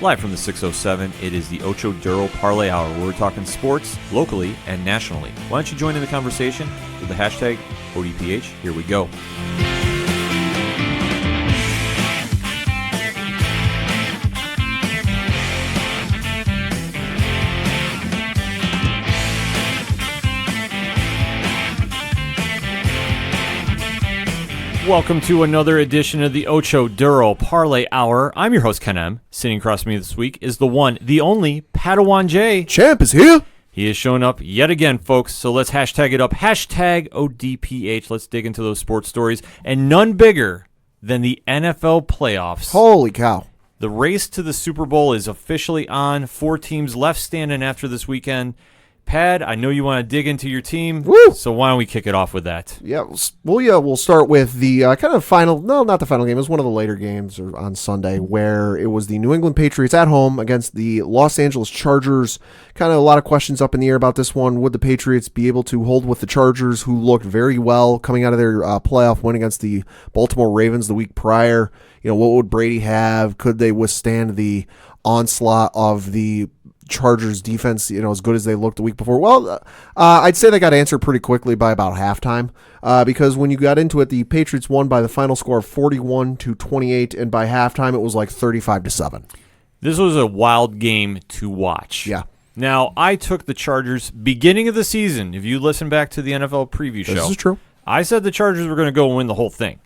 Live from the 607, it is the Ocho Duro Parlay Hour, where we're talking sports locally and nationally. Why don't you join in the conversation with the hashtag ODPH? Here we go. Welcome to another edition of the Ocho Duro Parlay Hour. I'm your host, Ken M. Sitting across from me this week is the one, the only, Padawan J. Champ is here. He is showing up yet again, folks, so let's hashtag it up. Hashtag ODPH. Let's dig into those sports stories. And none bigger than the NFL playoffs. Holy cow. The race to the Super Bowl is officially on. 4 teams left standing after this weekend. Pad, I know you want to dig into your team, Woo! So why don't we kick it off with that? Yeah, we'll start with the kind of final, no, not the final game. It was one of the later games on Sunday where it was the New England Patriots at home against the Los Angeles Chargers. Kind of a lot of questions up in the air about this one. Would the Patriots be able to hold with the Chargers, who looked very well coming out of their playoff win against the Baltimore Ravens the week prior? You know, what would Brady have? Could they withstand the onslaught of the Chargers defense, you know, as good as they looked the week before? Well, I'd say they got answered pretty quickly by about halftime, because when you got into it, the Patriots won by the final score of 41-28, and by halftime it was like 35-7. This was a wild game to watch. Yeah. Now, I took the Chargers beginning of the season. If you listen back to the NFL preview show, this is true. I said the Chargers were going to go and win the whole thing.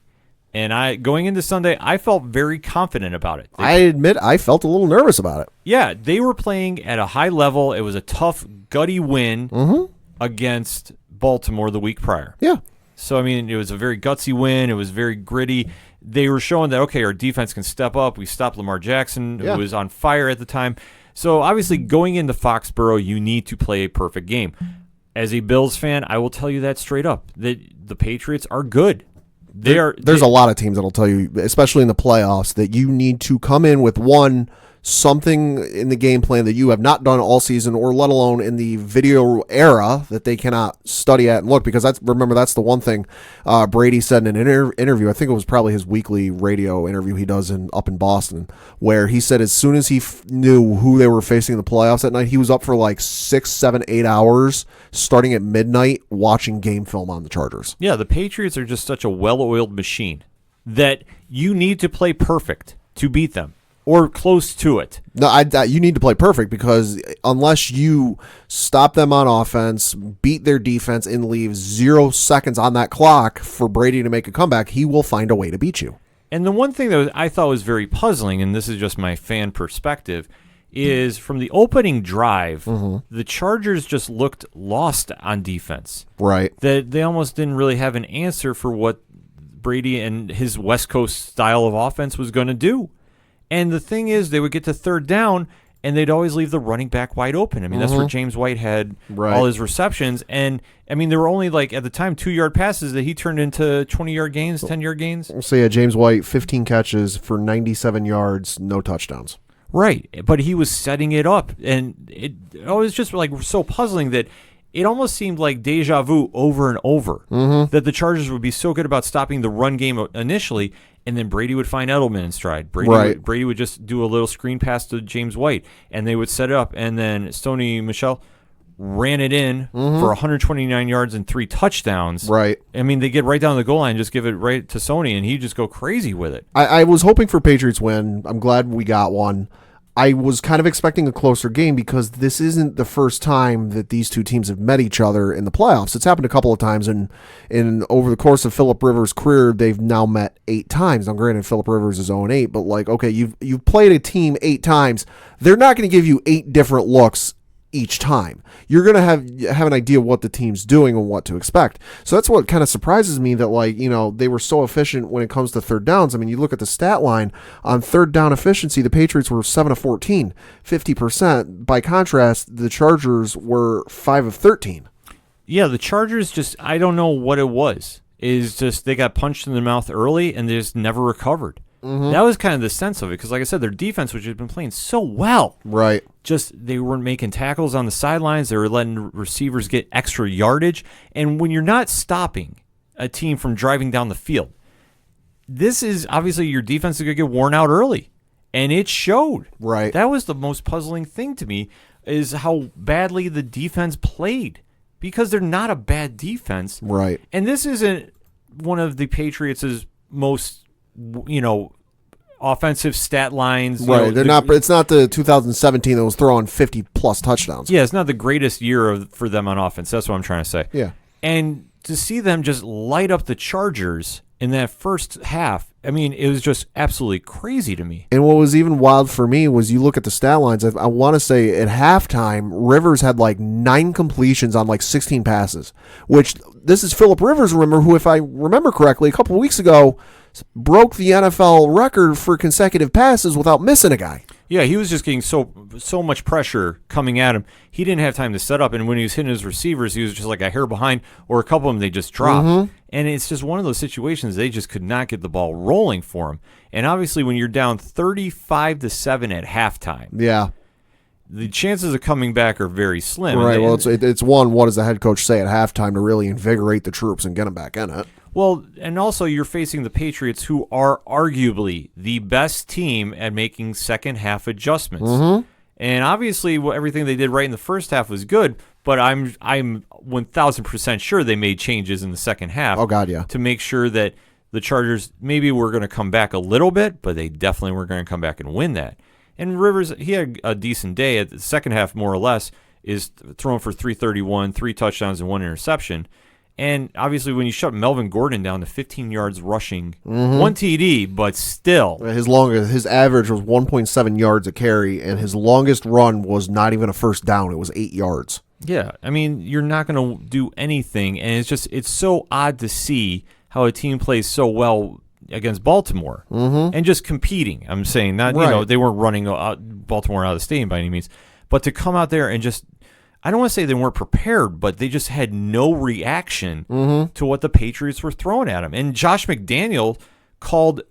And going into Sunday, I felt very confident about it. I admit I felt a little nervous about it. Yeah, they were playing at a high level. It was a tough, gutty win against Baltimore the week prior. Yeah. So, I mean, it was a very gutsy win. It was very gritty. They were showing that, okay, our defense can step up. We stopped Lamar Jackson, who was on fire at the time. So, obviously, going into Foxborough, you need to play a perfect game. As a Bills fan, I will tell you that straight up, that the Patriots are good. There's a lot of teams that'll tell you, especially in the playoffs, that you need to come in with something in the game plan that you have not done all season, or let alone in the video era that they cannot study at and look. Because that's the one thing Brady said in an interview. I think it was probably his weekly radio interview he does up in Boston, where he said as soon as he knew who they were facing in the playoffs that night, he was up for like 6, 7, 8 hours starting at midnight watching game film on the Chargers. Yeah, the Patriots are just such a well-oiled machine that you need to play perfect to beat them. Or close to it. No, you need to play perfect, because unless you stop them on offense, beat their defense, and leave 0 seconds on that clock for Brady to make a comeback, he will find a way to beat you. And the one thing that I thought was very puzzling, and this is just my fan perspective, is from the opening drive, the Chargers just looked lost on defense. Right. That they almost didn't really have an answer for what Brady and his West Coast style of offense was going to do. And the thing is, they would get to third down, and they'd always leave the running back wide open. I mean, that's where James White had all his receptions. And, I mean, there were only, like, at the time, 2-yard passes that he turned into 20-yard gains, 10-yard gains. So, yeah, James White, 15 catches for 97 yards, no touchdowns. Right, but he was setting it up. And it was just, like, so puzzling that it almost seemed like deja vu over and over, that the Chargers would be so good about stopping the run game initially, and then Brady would find Edelman in stride. Brady would just do a little screen pass to James White, and they would set it up, and then Sony Michel ran it in for 129 yards and 3 touchdowns. Right. I mean, they get right down the goal line and just give it right to Sony, and he'd just go crazy with it. I was hoping for Patriots win. I'm glad we got one. I was kind of expecting a closer game, because this isn't the first time that these two teams have met each other in the playoffs. It's happened a couple of times, and over the course of Phillip Rivers' career, they've now met 8 times. Now, granted, Phillip Rivers is 0-8, but like, okay, you've played a team 8 times. They're not going to give you 8 different looks each time. You're going to have an idea what the team's doing and what to expect. So that's what kind of surprises me, that, like, you know, they were so efficient when it comes to third downs. I mean, you look at the stat line on third down efficiency, the Patriots were 7 of 14, 50%. By contrast, the Chargers were 5 of 13. Yeah, the Chargers just, I don't know what it was. Is just they got punched in the mouth early and they just never recovered. That was kind of the sense of it, because like I said, their defense, which had been playing so well, right? Just they weren't making tackles on the sidelines. They were letting receivers get extra yardage. And when you're not stopping a team from driving down the field, this is obviously your defense is going to get worn out early. And it showed. Right. That was the most puzzling thing to me, is how badly the defense played, because they're not a bad defense. Right. And this isn't one of the Patriots' most, offensive stat lines. Right. It's not the 2017 that was throwing 50-plus touchdowns. Yeah, it's not the greatest year for them on offense. That's what I'm trying to say. Yeah. And to see them just light up the Chargers in that first half, I mean, it was just absolutely crazy to me. And what was even wild for me was you look at the stat lines. I want to say at halftime, Rivers had like 9 completions on like 16 passes, which this is Phillip Rivers, who, if I remember correctly, a couple of weeks ago broke the NFL record for consecutive passes without missing a guy. Yeah, he was just getting so much pressure coming at him. He didn't have time to set up, and when he was hitting his receivers, he was just like a hair behind, or a couple of them they just dropped. Mm-hmm. And it's just one of those situations they just could not get the ball rolling for him. And obviously, when you're down 35-7 at halftime, yeah, the chances of coming back are very slim. Right. Well, it's one. What does the head coach say at halftime to really invigorate the troops and get them back in it? Well, and also you're facing the Patriots, who are arguably the best team at making second half adjustments. Mm-hmm. And obviously, everything they did right in the first half was good, but I'm 1,000% sure they made changes in the second half. Oh God, yeah. To make sure that the Chargers maybe were going to come back a little bit, but they definitely were going to come back and win that. And Rivers, he had a decent day at the second half, more or less, is throwing for 331, 3 touchdowns and 1 interception. And obviously, when you shut Melvin Gordon down to 15 yards rushing, 1 TD, but still. His average was 1.7 yards a carry, and his longest run was not even a first down. It was 8 yards. Yeah, I mean, you're not going to do anything, and it's so odd to see how a team plays so well against Baltimore and just competing. I'm saying, not right. They weren't running Baltimore out of the stadium by any means, but to come out there and just, I don't want to say they weren't prepared, but they just had no reaction to what the Patriots were throwing at them. And Josh McDaniel called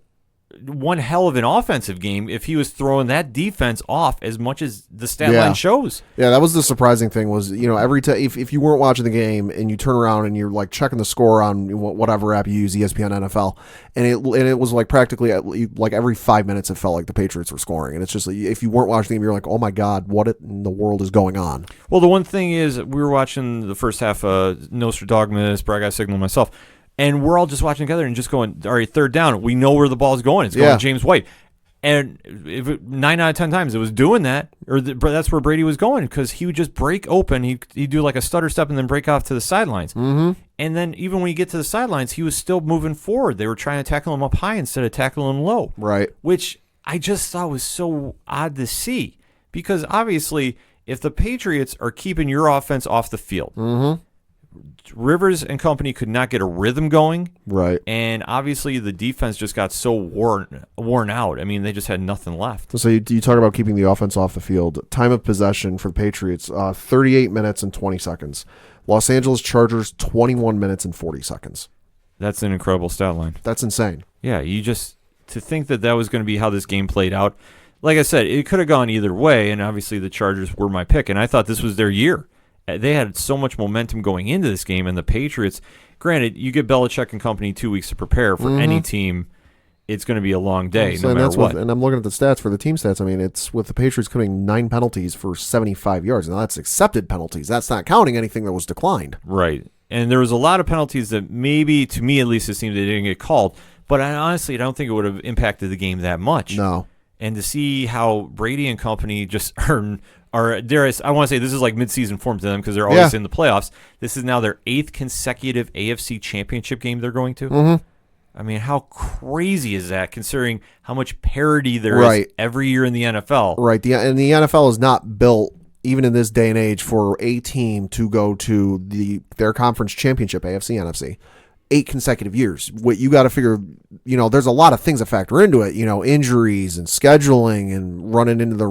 one hell of an offensive game if he was throwing that defense off as much as the stat line shows. Yeah, that was the surprising thing was, every time if you weren't watching the game and you turn around and you're like checking the score on whatever app you use, ESPN NFL, and it was like practically like every 5 minutes it felt like the Patriots were scoring. And it's just like, if you weren't watching the game, you're like, oh my God, what in the world is going on? Well, the one thing is, we were watching the first half, Nostradamus, Bragg Signal, myself, and we're all just watching together and just going, all right, third down. We know where the ball's going. It's going to James White. And 9 out of 10 times it was doing that, or that's where Brady was going, because he would just break open. He'd do like a stutter step and then break off to the sidelines. Mm-hmm. And then even when you get to the sidelines, he was still moving forward. They were trying to tackle him up high instead of tackling him low. Right. Which I just thought was so odd to see, because obviously if the Patriots are keeping your offense off the field, Rivers and company could not get a rhythm going. Right. And obviously the defense just got so worn out. I mean, they just had nothing left. So you talk about keeping the offense off the field. Time of possession for the Patriots, 38 minutes and 20 seconds. Los Angeles Chargers, 21 minutes and 40 seconds. That's an incredible stat line. That's insane. Yeah, to think that was going to be how this game played out. Like I said, it could have gone either way, and obviously the Chargers were my pick, and I thought this was their year. They had so much momentum going into this game, and the Patriots, granted, you give Belichick and company 2 weeks to prepare for any team, it's going to be a long day, no matter what. And I'm looking at the stats for the team stats. I mean, it's with the Patriots committing 9 penalties for 75 yards. Now, that's accepted penalties. That's not counting anything that was declined. Right. And there was a lot of penalties that maybe, to me at least, it seemed they didn't get called. But honestly, I don't think it would have impacted the game that much. No. And to see how Brady and company just I want to say this is like midseason form to them, because they're always in the playoffs. This is now their 8th consecutive AFC championship game they're going to. I mean, how crazy is that, considering how much parity there is every year in the NFL? Right. And the NFL is not built, even in this day and age, for a team to go to their conference championship, AFC, NFC. 8 consecutive years. What you got to figure, there's a lot of things that factor into it, injuries and scheduling and running into the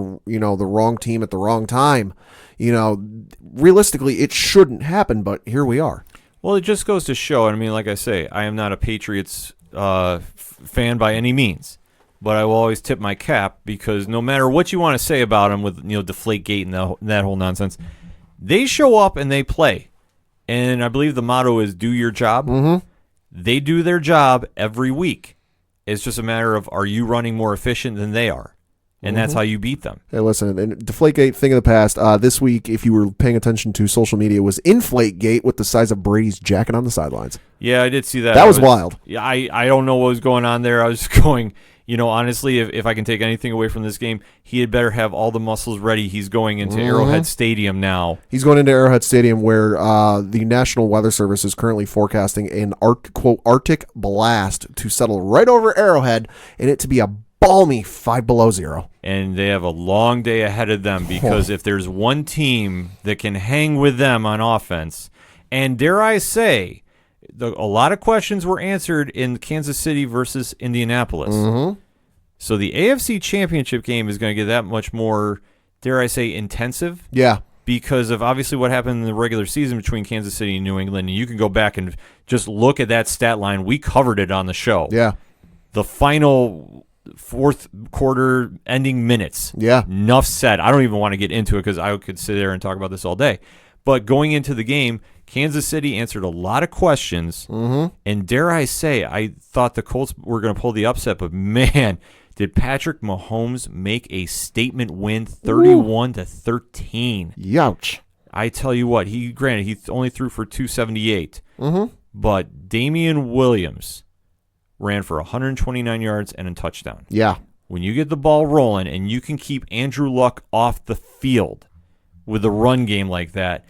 wrong team at the wrong time. Realistically, it shouldn't happen, but here we are. Well, it just goes to show, I mean, like I say, I am not a Patriots fan by any means, but I will always tip my cap, because no matter what you want to say about them with, Deflategate and that whole nonsense, they show up and they play. And I believe the motto is do your job. They do their job every week. It's just a matter of, are you running more efficient than they are? and that's how you beat them. Hey, listen, and Deflategate, thing of the past. This week, if you were paying attention to social media, was Inflategate with the size of Brady's jacket on the sidelines. Yeah, I did see that. That was wild. Yeah, I don't know what was going on there. I was going, honestly, if I can take anything away from this game, he had better have all the muscles ready. He's going into Arrowhead Stadium now. He's going into Arrowhead Stadium where the National Weather Service is currently forecasting an quote Arctic blast to settle right over Arrowhead and it to be a balmy 5 below zero. And they have a long day ahead of them because if there's one team that can hang with them on offense, and dare I say, a lot of questions were answered in Kansas City versus Indianapolis. So the AFC Championship game is going to get that much more, dare I say, intensive. Yeah. Because of obviously what happened in the regular season between Kansas City and New England. And you can go back and just look at that stat line. We covered it on the show. Yeah. The final fourth quarter ending minutes. Yeah. Enough said. I don't even want to get into it because I could sit there and talk about this all day. But going into the game, Kansas City answered a lot of questions. And dare I say, I thought the Colts were going to pull the upset. But man, did Patrick Mahomes make a statement win 31-13. Youch. I tell you what, he only threw for 278. But Damian Williams ran for 129 yards and a touchdown. Yeah. When you get the ball rolling and you can keep Andrew Luck off the field with a run game like that,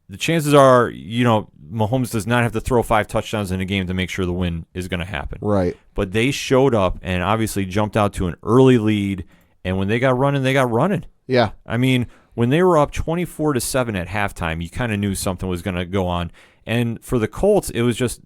the chances are, Mahomes does not have to throw 5 touchdowns in a game to make sure the win is going to happen. Right. But they showed up and obviously jumped out to an early lead, and when they got running, they got running. Yeah. I mean, when they were up 24-7 at halftime, you kind of knew something was going to go on. And for the Colts, it was just,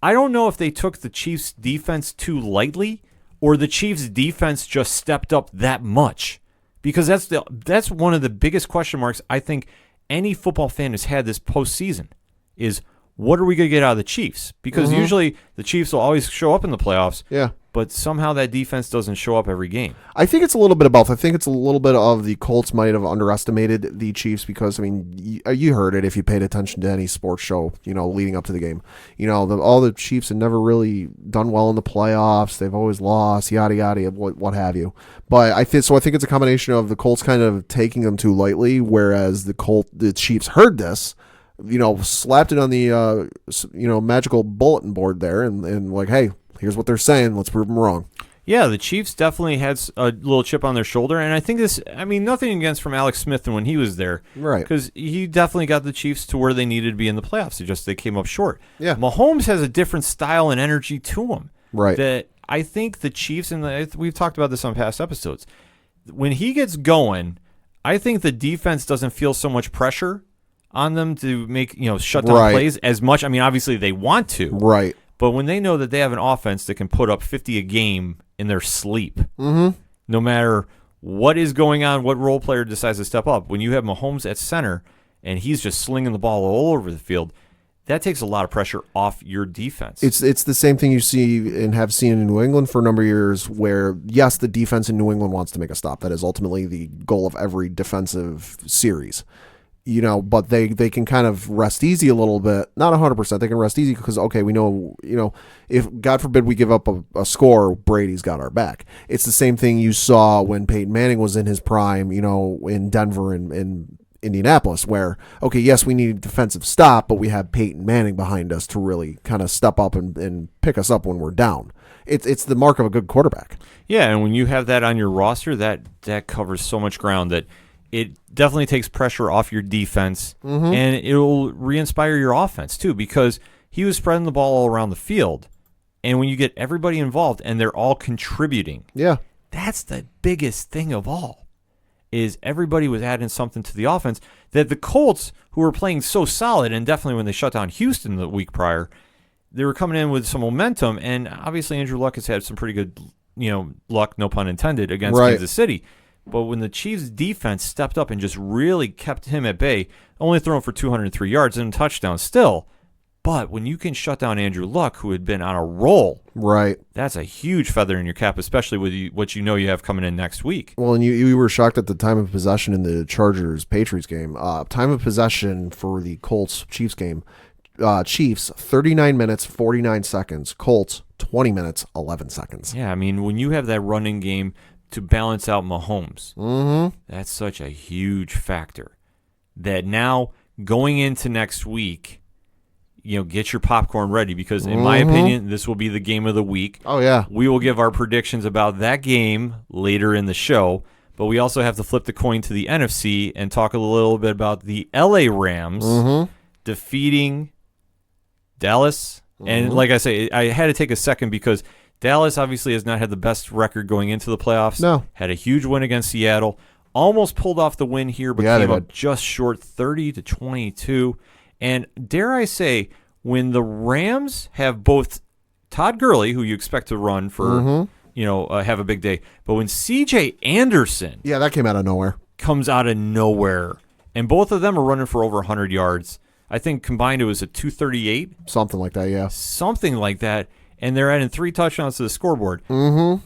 I don't know if they took the Chiefs' defense too lightly or the Chiefs' defense just stepped up that much. Because that's one of the biggest question marks I think any football fan has had this postseason is, what are we going to get out of the Chiefs? Because usually the Chiefs will always show up in the playoffs. Yeah. But somehow that defense doesn't show up every game. I think it's a little bit of both. I think it's a little bit of the Colts might have underestimated the Chiefs because, I mean, you heard it if you paid attention to any sports show, leading up to the game. All the Chiefs have never really done well in the playoffs. They've always lost, yada, yada, what have you. But I think it's a combination of the Colts kind of taking them too lightly, whereas the Chiefs heard this, slapped it on the, magical bulletin board there and like, hey, here's what they're saying. Let's prove them wrong. Yeah, the Chiefs definitely had a little chip on their shoulder, and I think nothing against from Alex Smith when he was there. Right. Because he definitely got the Chiefs to where they needed to be in the playoffs. They came up short. Yeah. Mahomes has a different style and energy to him. Right. That I think the Chiefs, and we've talked about this on past episodes, when he gets going, I think the defense doesn't feel so much pressure on them to make, shut down plays as much. I mean, obviously they want to. Right. But when they know that they have an offense that can put up 50 a game in their sleep, no matter what is going on, what role player decides to step up, when you have Mahomes at center and he's just slinging the ball all over the field, that takes a lot of pressure off your defense. It's the same thing you see and have seen in New England for a number of years where, yes, the defense in New England wants to make a stop. That is ultimately the goal of every defensive series. But they can kind of rest easy a little bit. Not 100%. They can rest easy because, okay, we know, if, God forbid, we give up a score, Brady's got our back. It's the same thing you saw when Peyton Manning was in his prime, in Denver and Indianapolis, where, okay, yes, we need a defensive stop, but we have Peyton Manning behind us to really kind of step up and pick us up when we're down. It's the mark of a good quarterback. Yeah, and when you have that on your roster, that covers so much ground that it definitely takes pressure off your defense, and it'll re-inspire your offense, too, because he was spreading the ball all around the field, and when you get everybody involved and they're all contributing, that's the biggest thing of all, is everybody was adding something to the offense that the Colts, who were playing so solid, and definitely when they shut down Houston the week prior, they were coming in with some momentum, and obviously Andrew Luck has had some pretty good, luck, no pun intended, against Kansas City. But when the Chiefs' defense stepped up and just really kept him at bay, only throwing for 203 yards and a touchdown still, but when you can shut down Andrew Luck, who had been on a roll, that's a huge feather in your cap, especially with what you have coming in next week. Well, and you were shocked at the time of possession in the Chargers-Patriots game. Time of possession for the Colts-Chiefs game, Chiefs, 39 minutes, 49 seconds. Colts, 20 minutes, 11 seconds. Yeah, I mean, when you have that running game, to balance out Mahomes. Mm-hmm. That's such a huge factor. That now going into next week, get your popcorn ready because, in my opinion, this will be the game of the week. Oh, yeah. We will give our predictions about that game later in the show, but we also have to flip the coin to the NFC and talk a little bit about the LA Rams defeating Dallas. And like I say, I had to take a second because Dallas obviously has not had the best record going into the playoffs. No. Had a huge win against Seattle. Almost pulled off the win here, but came up just short, 30-22. And dare I say, when the Rams have both Todd Gurley, who you expect to run for, have a big day, but when C.J. Anderson, that came out of nowhere, comes out of nowhere, and both of them are running for over 100 yards. I think combined it was a 238, something like that. Yeah, something like that, and they're adding 3 touchdowns to the scoreboard. Mm-hmm.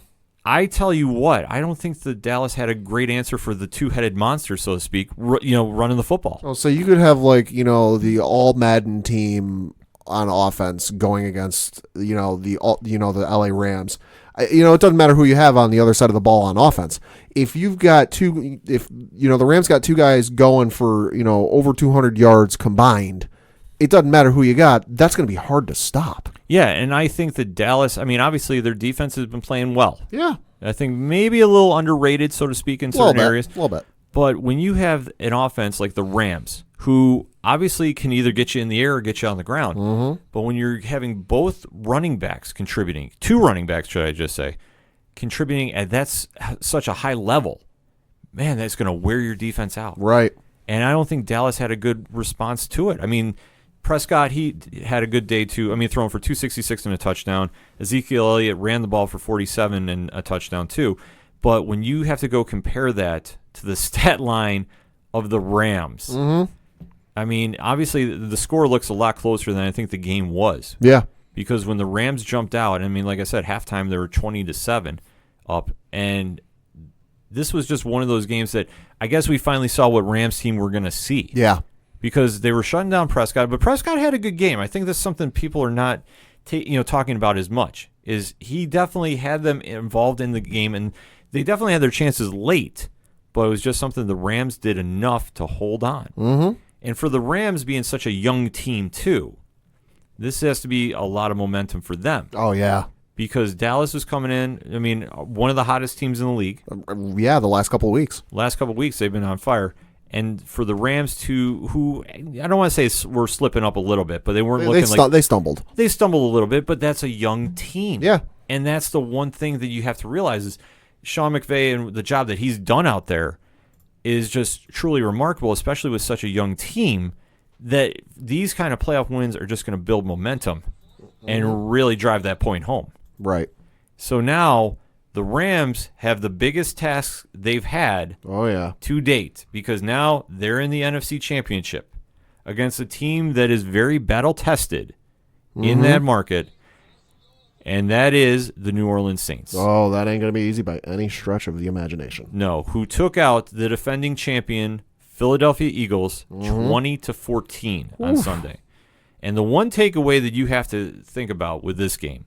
I tell you what, I don't think the Dallas had a great answer for the two-headed monster, so to speak, running the football. Oh, so you could have the all Madden team on offense going against the LA Rams. It doesn't matter who you have on the other side of the ball on offense. If you've got the Rams got 2 guys going for over 200 yards combined, it doesn't matter who you got. That's going to be hard to stop. Yeah, and I think that Dallas, obviously their defense has been playing well. Yeah. I think maybe a little underrated, so to speak, in certain areas. A little bit. But when you have an offense like the Rams, who obviously can either get you in the air or get you on the ground, but when you're having both running backs contributing, 2 running backs, should I just say, contributing at that's such a high level, man, that's going to wear your defense out. Right. And I don't think Dallas had a good response to it. Prescott, he had a good day too. Throwing for 266 and a touchdown. Ezekiel Elliott ran the ball for 47 and a touchdown too. But when you have to go compare that to the stat line of the Rams, obviously the score looks a lot closer than I think the game was. Yeah. Because when the Rams jumped out, like I said, halftime they were 20-7 up, and this was just one of those games that I guess we finally saw what Rams team we're going to see. Yeah. Because they were shutting down Prescott, but Prescott had a good game. I think that's something people are not talking about as much, is he definitely had them involved in the game, and they definitely had their chances late, but it was just something the Rams did enough to hold on. Mm-hmm. And for the Rams being such a young team, too, this has to be a lot of momentum for them. Oh, yeah. Because Dallas is coming in, one of the hottest teams in the league. Yeah, the last couple of weeks. They've been on fire. And for the Rams, who I don't want to say were slipping up a little bit, but they weren't looking like... They stumbled. They stumbled a little bit, but that's a young team. Yeah. And that's the one thing that you have to realize is Sean McVay and the job that he's done out there is just truly remarkable, especially with such a young team, that these kind of playoff wins are just going to build momentum and really drive that point home. Right. So now the Rams have the biggest task they've had to date, because now they're in the NFC Championship against a team that is very battle-tested in that market, and that is the New Orleans Saints. Oh, that ain't going to be easy by any stretch of the imagination. No, who took out the defending champion Philadelphia Eagles 20-14 on Sunday. And the one takeaway that you have to think about with this game,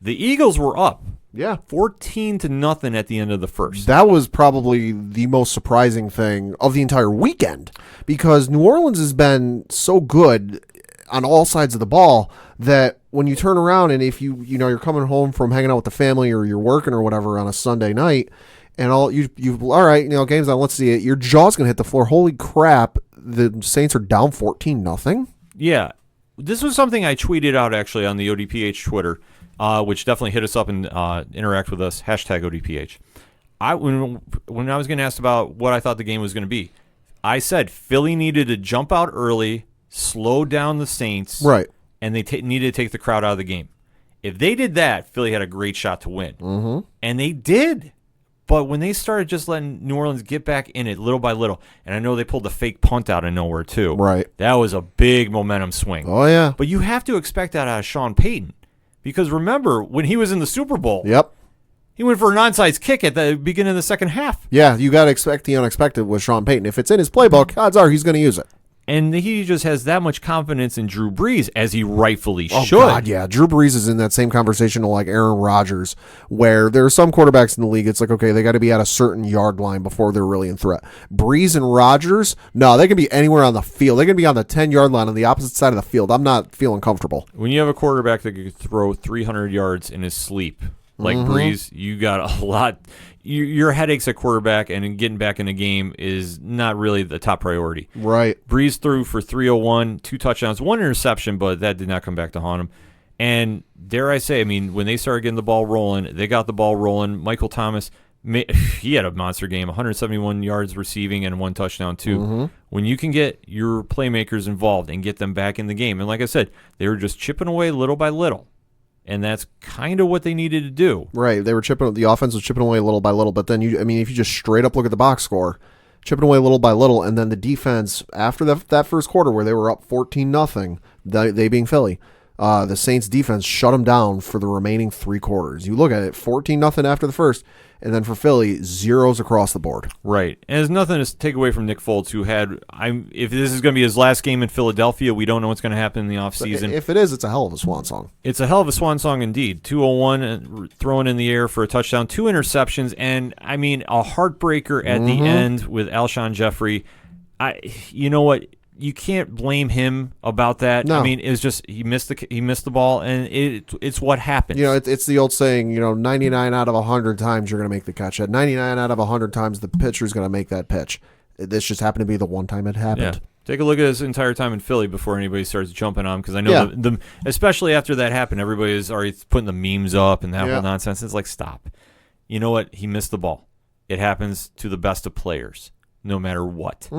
the Eagles were up 14-0 at the end of the first. That was probably the most surprising thing of the entire weekend, because New Orleans has been so good on all sides of the ball that when you turn around and if you're coming home from hanging out with the family or you're working or whatever on a Sunday night and game's on, let's see it, your jaw's gonna hit the floor. Holy crap, the Saints are down 14-0. Yeah, this was something I tweeted out actually on the ODPH Twitter, which definitely hit us up and interact with us, #ODPH. When I was getting asked about what I thought the game was going to be, I said Philly needed to jump out early, slow down the Saints, right, and they needed to take the crowd out of the game. If they did that, Philly had a great shot to win. And they did. But when they started just letting New Orleans get back in it little by little, and I know they pulled the fake punt out of nowhere too. Right. That was a big momentum swing. Oh, yeah. But you have to expect that out of Sean Payton. Because remember, when he was in the Super Bowl, he went for an onside kick at the beginning of the second half. Yeah, you got to expect the unexpected with Sean Payton. If it's in his playbook, odds are he's going to use it. And he just has that much confidence in Drew Brees, as he rightfully should. God, yeah. Drew Brees is in that same conversation like Aaron Rodgers, where there are some quarterbacks in the league, it's like, okay, they got to be at a certain yard line before they're really in threat. Brees and Rodgers, no, they can be anywhere on the field. They can be on the 10-yard line on the opposite side of the field. I'm not feeling comfortable. When you have a quarterback that could throw 300 yards in his sleep, like Brees, you got a lot. Your headaches at quarterback and getting back in the game is not really the top priority. Right. Brees threw for 301, 2 touchdowns, 1 interception, but that did not come back to haunt him. And dare I say, I mean, when they started getting the ball rolling, they got the ball rolling. Michael Thomas, he had a monster game, 171 yards receiving and 1 touchdown too. When you can get your playmakers involved and get them back in the game, and like I said, they were just chipping away little by little. And that's kind of what they needed to do. Right. They were the offense was chipping away little by little, but then if you just straight up look at the box score, chipping away little by little, and then the defense after that first quarter where they were up 14-0, they being Philly, the Saints defense shut them down for the remaining 3 quarters. You look at it, 14-0 after the first, and then for Philly, zeros across the board. Right. And there's nothing to take away from Nick Foles, who had, if this is going to be his last game in Philadelphia, we don't know what's going to happen in the offseason. If it is, it's a hell of a swan song. It's a hell of a swan song indeed. 201, thrown in the air for a touchdown, 2 interceptions, and, I mean, a heartbreaker at the end with Alshon Jeffrey. You know what? You can't blame him about that. No. I mean, it's just he missed the ball, and it's what happens. You know, it's the old saying, 99 out of 100 times you're going to make the catch. At 99 out of 100 times the pitcher's going to make that pitch. This just happened to be the one time it happened. Yeah. Take a look at his entire time in Philly before anybody starts jumping on him, because I know especially after that happened, everybody is already putting the memes up and that whole nonsense. It's like, stop. You know what? He missed the ball. It happens to the best of players, no matter what.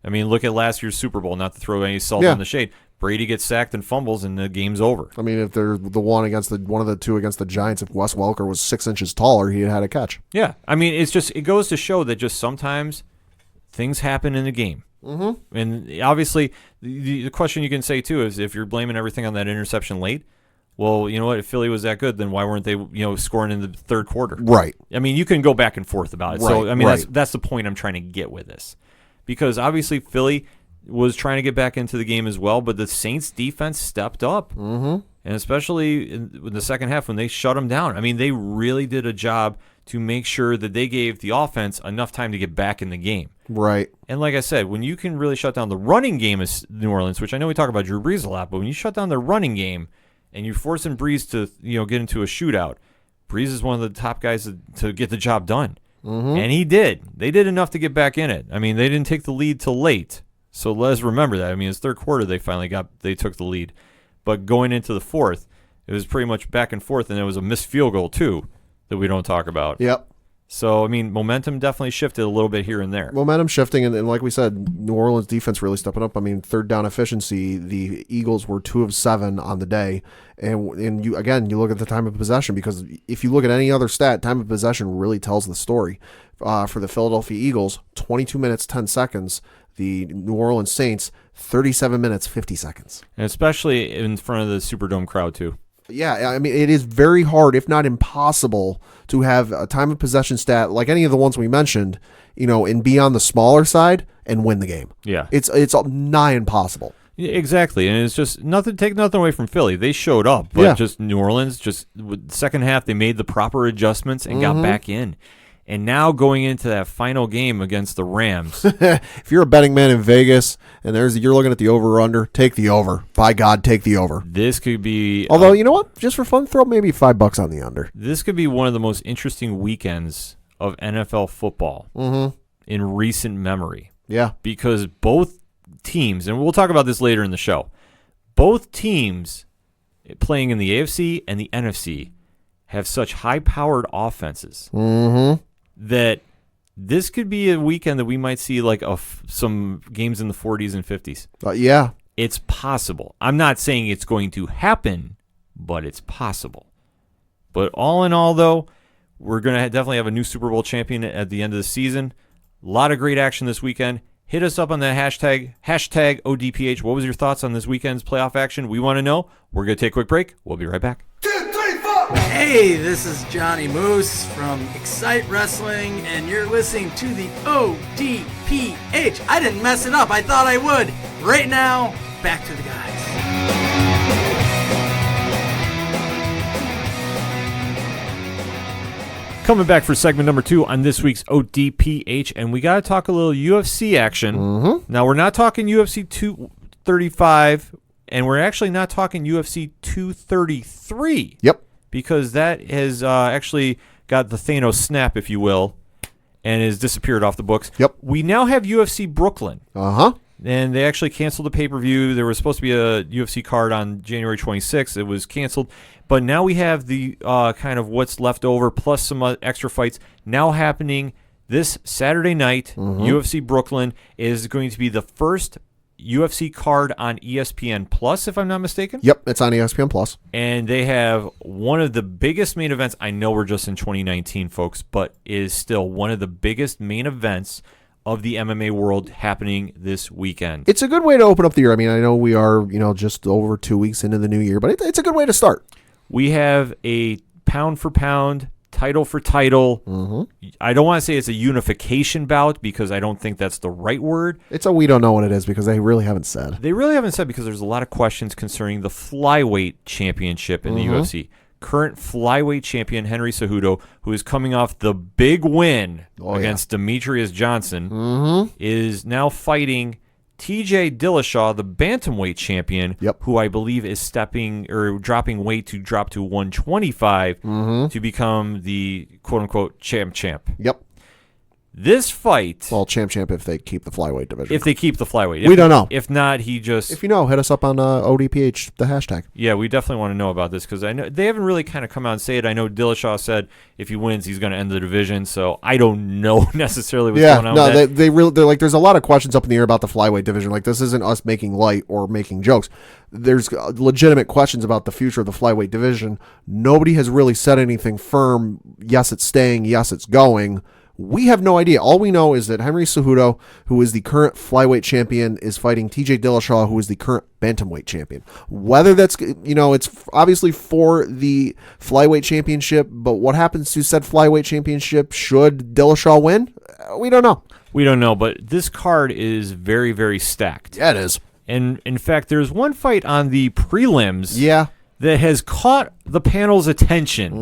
I mean, look at last year's Super Bowl, not to throw any salt in the shade. Brady gets sacked and fumbles, and the game's over. I mean, if they're one of the two against the Giants, if Wes Welker was 6 inches taller, he had a catch. Yeah. I mean, it goes to show that just sometimes things happen in the game. And obviously, the question you can say, too, is if you're blaming everything on that interception late, well, you know what? If Philly was that good, then why weren't they, scoring in the third quarter? Right. I mean, you can go back and forth about it. Right. So, I mean, that's the point I'm trying to get with this. Because obviously Philly was trying to get back into the game as well, but the Saints defense stepped up. And especially in the second half when they shut them down. I mean, they really did a job to make sure that they gave the offense enough time to get back in the game. Right. And like I said, when you can really shut down the running game of New Orleans, which I know we talk about Drew Brees a lot, but when you shut down the running game and you're forcing Brees to get into a shootout, Brees is one of the top guys to get the job done. And he did. They did enough to get back in it. I mean, they didn't take the lead till late. So let's remember that. I mean, it's third quarter they took the lead. But going into the fourth, it was pretty much back and forth, and there was a missed field goal, too, that we don't talk about. Yep. So, I mean, momentum definitely shifted a little bit here and there. Momentum shifting, and like we said, New Orleans defense really stepping up. I mean, third down efficiency, the Eagles were 2 of 7 on the day. And you look at the time of possession, because if you look at any other stat, time of possession really tells the story. For the Philadelphia Eagles, 22 minutes, 10 seconds. The New Orleans Saints, 37 minutes, 50 seconds. And especially in front of the Superdome crowd, too. Yeah, I mean, it is very hard, if not impossible, to have a time of possession stat like any of the ones we mentioned, and be on the smaller side and win the game. Yeah. It's nigh impossible. Yeah, exactly. And it's just take nothing away from Philly. They showed up, but just New Orleans, just with the second half, they made the proper adjustments and got back in. And now going into that final game against the Rams. If you're a betting man in Vegas and you're looking at the over-under, take the over. By God, take the over. This could be... Although, you know what? Just for fun, throw maybe $5 on the under. This could be one of the most interesting weekends of NFL football in recent memory. Yeah. Because both teams, and we'll talk about this later in the show, both teams playing in the AFC and the NFC have such high-powered offenses that this could be a weekend that we might see like some games in the 40s and 50s. Yeah. It's possible. I'm not saying it's going to happen, but it's possible. But all in all, though, we're going to definitely have a new Super Bowl champion at the end of the season. A lot of great action this weekend. Hit us up on the hashtag ODPH. What was your thoughts on this weekend's playoff action? We want to know. We're going to take a quick break. We'll be right back. 2, 3, 4. Hey, this is Johnny Moose from Excite Wrestling, and you're listening to the ODPH. I didn't mess it up. I thought I would. Right now, back to the guys. Coming back for segment number 2 on this week's ODPH, and we got to talk a little UFC action. Mm-hmm. Now, we're not talking UFC 235, and we're actually not talking UFC 233. Yep. Because that has actually got the Thanos snap, if you will, and has disappeared off the books. Yep. We now have UFC Brooklyn. Uh-huh. And they actually canceled the pay-per-view. There was supposed to be a UFC card on January 26th. It was canceled. But now we have the kind of what's left over plus some extra fights now happening this Saturday night. UFC Brooklyn is going to be the first UFC card on ESPN Plus, if I'm not mistaken. Yep, it's on ESPN Plus. And they have one of the biggest main events. I know we're just in 2019, folks, but is still one of the biggest main events of the MMA world happening this weekend. It's a good way to open up the year. I mean, I know we are, just over 2 weeks into the new year, but it's a good way to start. We have a pound for pound, title for title. I don't want to say it's a unification bout because I don't think that's the right word. It's a we don't know what it is because they really haven't said. They really haven't said because there's a lot of questions concerning the Flyweight championship in the UFC. Current Flyweight champion Henry Cejudo, who is coming off the big win against Demetrius Johnson, is now fighting TJ Dillashaw, the Bantamweight champion, who I believe is dropping weight to drop to 125 to become the quote-unquote champ. Yep. This fight... Well, champ if they keep the flyweight division. If they keep the flyweight. We don't know. If not, he just... If you know, hit us up on ODPH, the hashtag. Yeah, we definitely want to know about this because I know they haven't really kind of come out and say it. I know Dillashaw said if he wins, he's going to end the division, so I don't know necessarily what's going on with that. They're like, there's a lot of questions up in the air about the flyweight division. Like, this isn't us making light or making jokes. There's legitimate questions about the future of the flyweight division. Nobody has really said anything firm. Yes, it's staying. Yes, it's going. We have no idea. All we know is that Henry Cejudo, who is the current flyweight champion, is fighting TJ Dillashaw, who is the current bantamweight champion. Whether that's, it's obviously for the flyweight championship, but what happens to said flyweight championship should Dillashaw win? We don't know. We don't know, but this card is very, very stacked. Yeah, it is. And in fact, there's one fight on the prelims. Yeah. That has caught the panel's attention,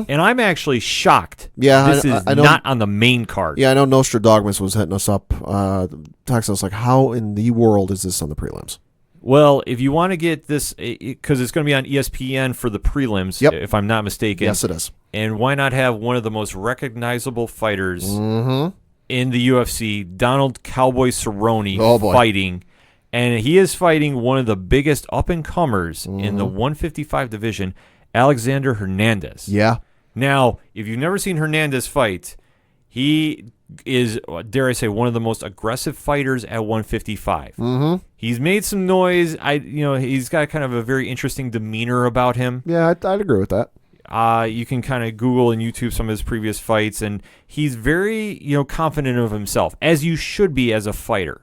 and I'm actually shocked. Yeah, this is not on the main card. Yeah, I know Nostradogmus was hitting us up, texting us like, how in the world is this on the prelims? Well, if you want to get this, because it's going to be on ESPN for the prelims, if I'm not mistaken. Yes, it is. And why not have one of the most recognizable fighters in the UFC, Donald Cowboy Cerrone, fighting. And he is fighting one of the biggest up-and-comers in the 155 division, Alexander Hernandez. Yeah. Now, if you've never seen Hernandez fight, he is, dare I say, one of the most aggressive fighters at 155. He's made some noise. He's got kind of a very interesting demeanor about him. Yeah, I'd agree with that. You can kind of Google and YouTube some of his previous fights, and he's very, confident of himself, as you should be as a fighter.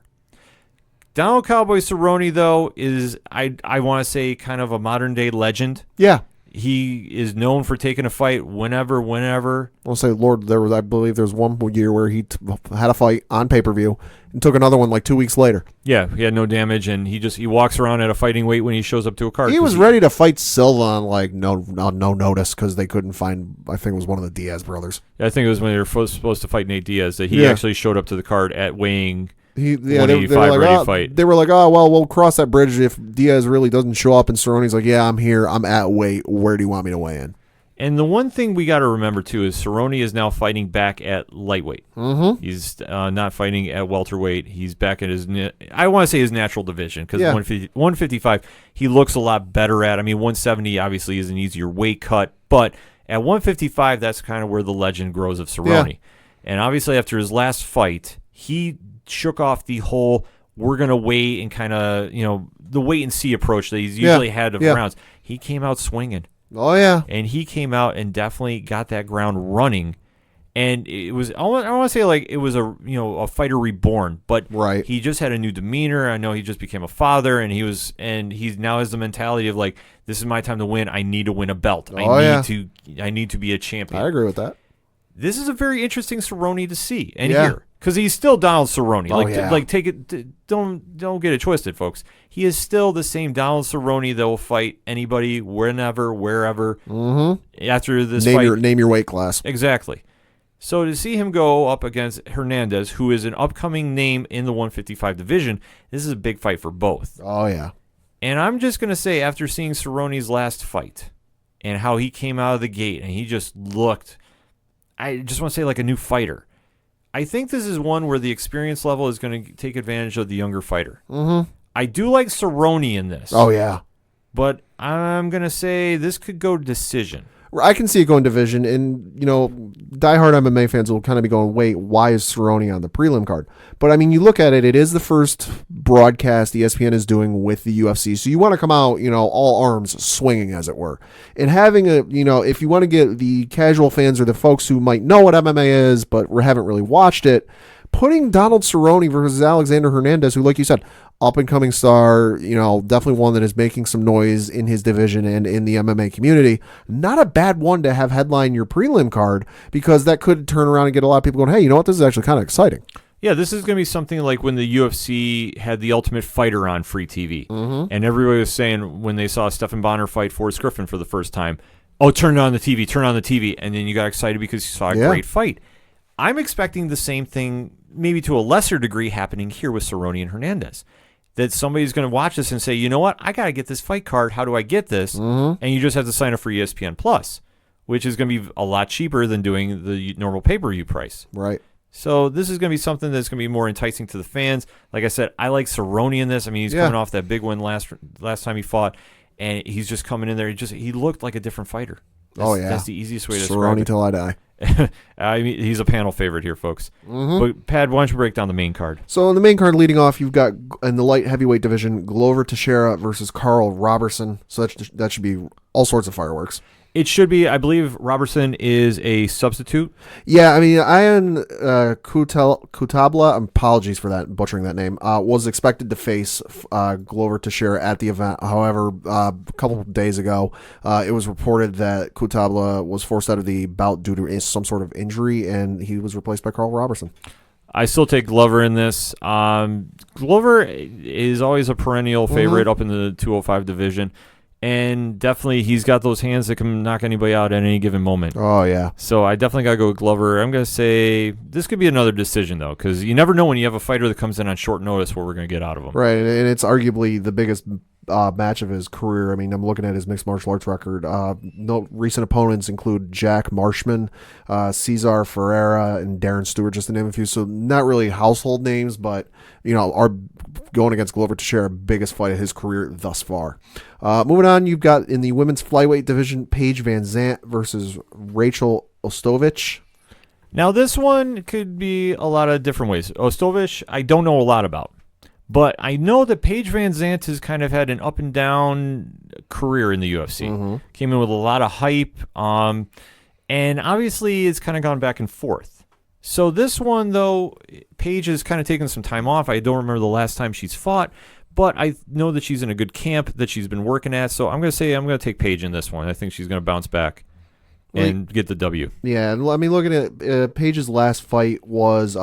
Donald Cowboy Cerrone, though, is, I want to say, kind of a modern-day legend. Yeah. He is known for taking a fight whenever. I'll say, Lord, I believe there was one year where he had a fight on pay-per-view and took another one like 2 weeks later. Yeah, he had no damage, and he walks around at a fighting weight when he shows up to a card. He was ready to fight Silva on like no notice because they couldn't find, I think it was one of the Diaz brothers. I think it was when they were supposed to fight Nate Diaz that he actually showed up to the card at weighing... They were like, oh, well, we'll cross that bridge if Diaz really doesn't show up. And Cerrone's like, yeah, I'm here. I'm at weight. Where do you want me to weigh in? And the one thing we got to remember, too, is Cerrone is now fighting back at lightweight. He's not fighting at welterweight. He's back at his, I want to say his natural division, because 155, he looks a lot better at. I mean, 170 obviously is an easier weight cut, but at 155, that's kind of where the legend grows of Cerrone. Yeah. And obviously after his last fight, he shook off the whole we're going to wait and kind of, the wait and see approach that he's usually had of rounds. He came out swinging. Oh, yeah. And he came out and definitely got that ground running. And it was, I want to say like it was a fighter reborn, but Right. he just had a new demeanor. I know he just became a father, and he now has the mentality of like, this is my time to win. I need to win a belt. I need to be a champion. I agree with that. This is a very interesting Cerrone to see and Yeah. hear, because he's still Donald Cerrone. Oh, Take it. Don't get it twisted, folks. He is still the same Donald Cerrone that will fight anybody, whenever, wherever. Mm-hmm. After this fight, name your weight class. exactly. So to see him go up against Hernandez, who is an upcoming name in the 155 division, this is a big fight for both. Oh yeah. And I'm just going to say, after seeing Cerrone's last fight and how he came out of the gate and he just looked, I just want to say, like a new fighter. I think this is one where the experience level is going to take advantage of the younger fighter. Mm-hmm. I do like Cerrone in this. Oh yeah. But I'm going to say this could go decision. I can see it going division, and diehard MMA fans will kind of be going, "Wait, why is Cerrone on the prelim card?" But I mean, you look at it; it is the first broadcast ESPN is doing with the UFC, so you want to come out, all arms swinging, as it were, and having if you want to get the casual fans or the folks who might know what MMA is but haven't really watched it, putting Donald Cerrone versus Alexander Hernandez, who, like you said, up-and-coming star, definitely one that is making some noise in his division and in the MMA community. Not a bad one to have headline your prelim card, because that could turn around and get a lot of people going, hey, you know what, this is actually kind of exciting. Yeah, this is going to be something like when the UFC had the Ultimate Fighter on free TV. Mm-hmm. And everybody was saying when they saw Stephan Bonner fight Forrest Griffin for the first time, oh, turn on the TV. And then you got excited because you saw a great fight. I'm expecting the same thing, maybe to a lesser degree, happening here with Cerrone and Hernandez. That somebody's going to watch this and say, you know what, I got to get this fight card. How do I get this? Mm-hmm. And you just have to sign up for ESPN Plus, which is going to be a lot cheaper than doing the normal pay-per-view price. Right. So this is going to be something that's going to be more enticing to the fans. Like I said, I like Cerrone in this. I mean, he's coming off that big win last time he fought, and he's just coming in there. He looked like a different fighter. That's the easiest way to describe Cerrone it. till I die. I mean, he's a panel favorite here, folks. Mm-hmm. But Pad, why don't you break down the main card? So in the main card leading off, you've got in the light heavyweight division, Glover Teixeira versus Carl Robertson. So that should be all sorts of fireworks. It should be. I believe Robertson is a substitute. Yeah, I mean, Ian Kutabla, apologies for that, butchering that name, was expected to face Glover Teixeira at the event. However, a couple of days ago, it was reported that Kutabla was forced out of the bout due to some sort of injury, and he was replaced by Carl Robertson. I still take Glover in this. Glover is always a perennial favorite up in the 205 division. And definitely, he's got those hands that can knock anybody out at any given moment. Oh, yeah. So I definitely got to go with Glover. I'm going to say this could be another decision, though, because you never know when you have a fighter that comes in on short notice what we're going to get out of him. Right, and it's arguably the biggest match of his career. I mean, I'm looking at his mixed martial arts record. No recent opponents include Jack Marshman, Cesar Ferreira, and Darren Stewart, just to name a few. So not really household names, but are going against Glover Teixeira, biggest fight of his career thus far. Moving on, you've got in the women's flyweight division, Paige Van Zandt versus Rachel Ostovich. Now, this one could be a lot of different ways. Ostovich, I don't know a lot about. But I know that Paige Van Zandt has kind of had an up and down career in the UFC. Mm-hmm. Came in with a lot of hype, and obviously it's kind of gone back and forth. So this one, though, Paige has kind of taken some time off. I don't remember the last time she's fought, but I know that she's in a good camp that she's been working at. So I'm going to take Paige in this one. I think she's going to bounce back and get the W. Yeah, I mean, looking at Paige's last fight was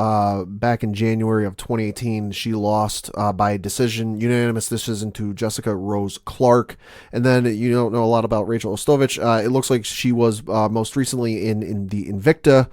back in January of 2018. She lost by unanimous decision to Jessica Rose Clark. And then you don't know a lot about Rachel Ostovich. It looks like she was most recently in the Invicta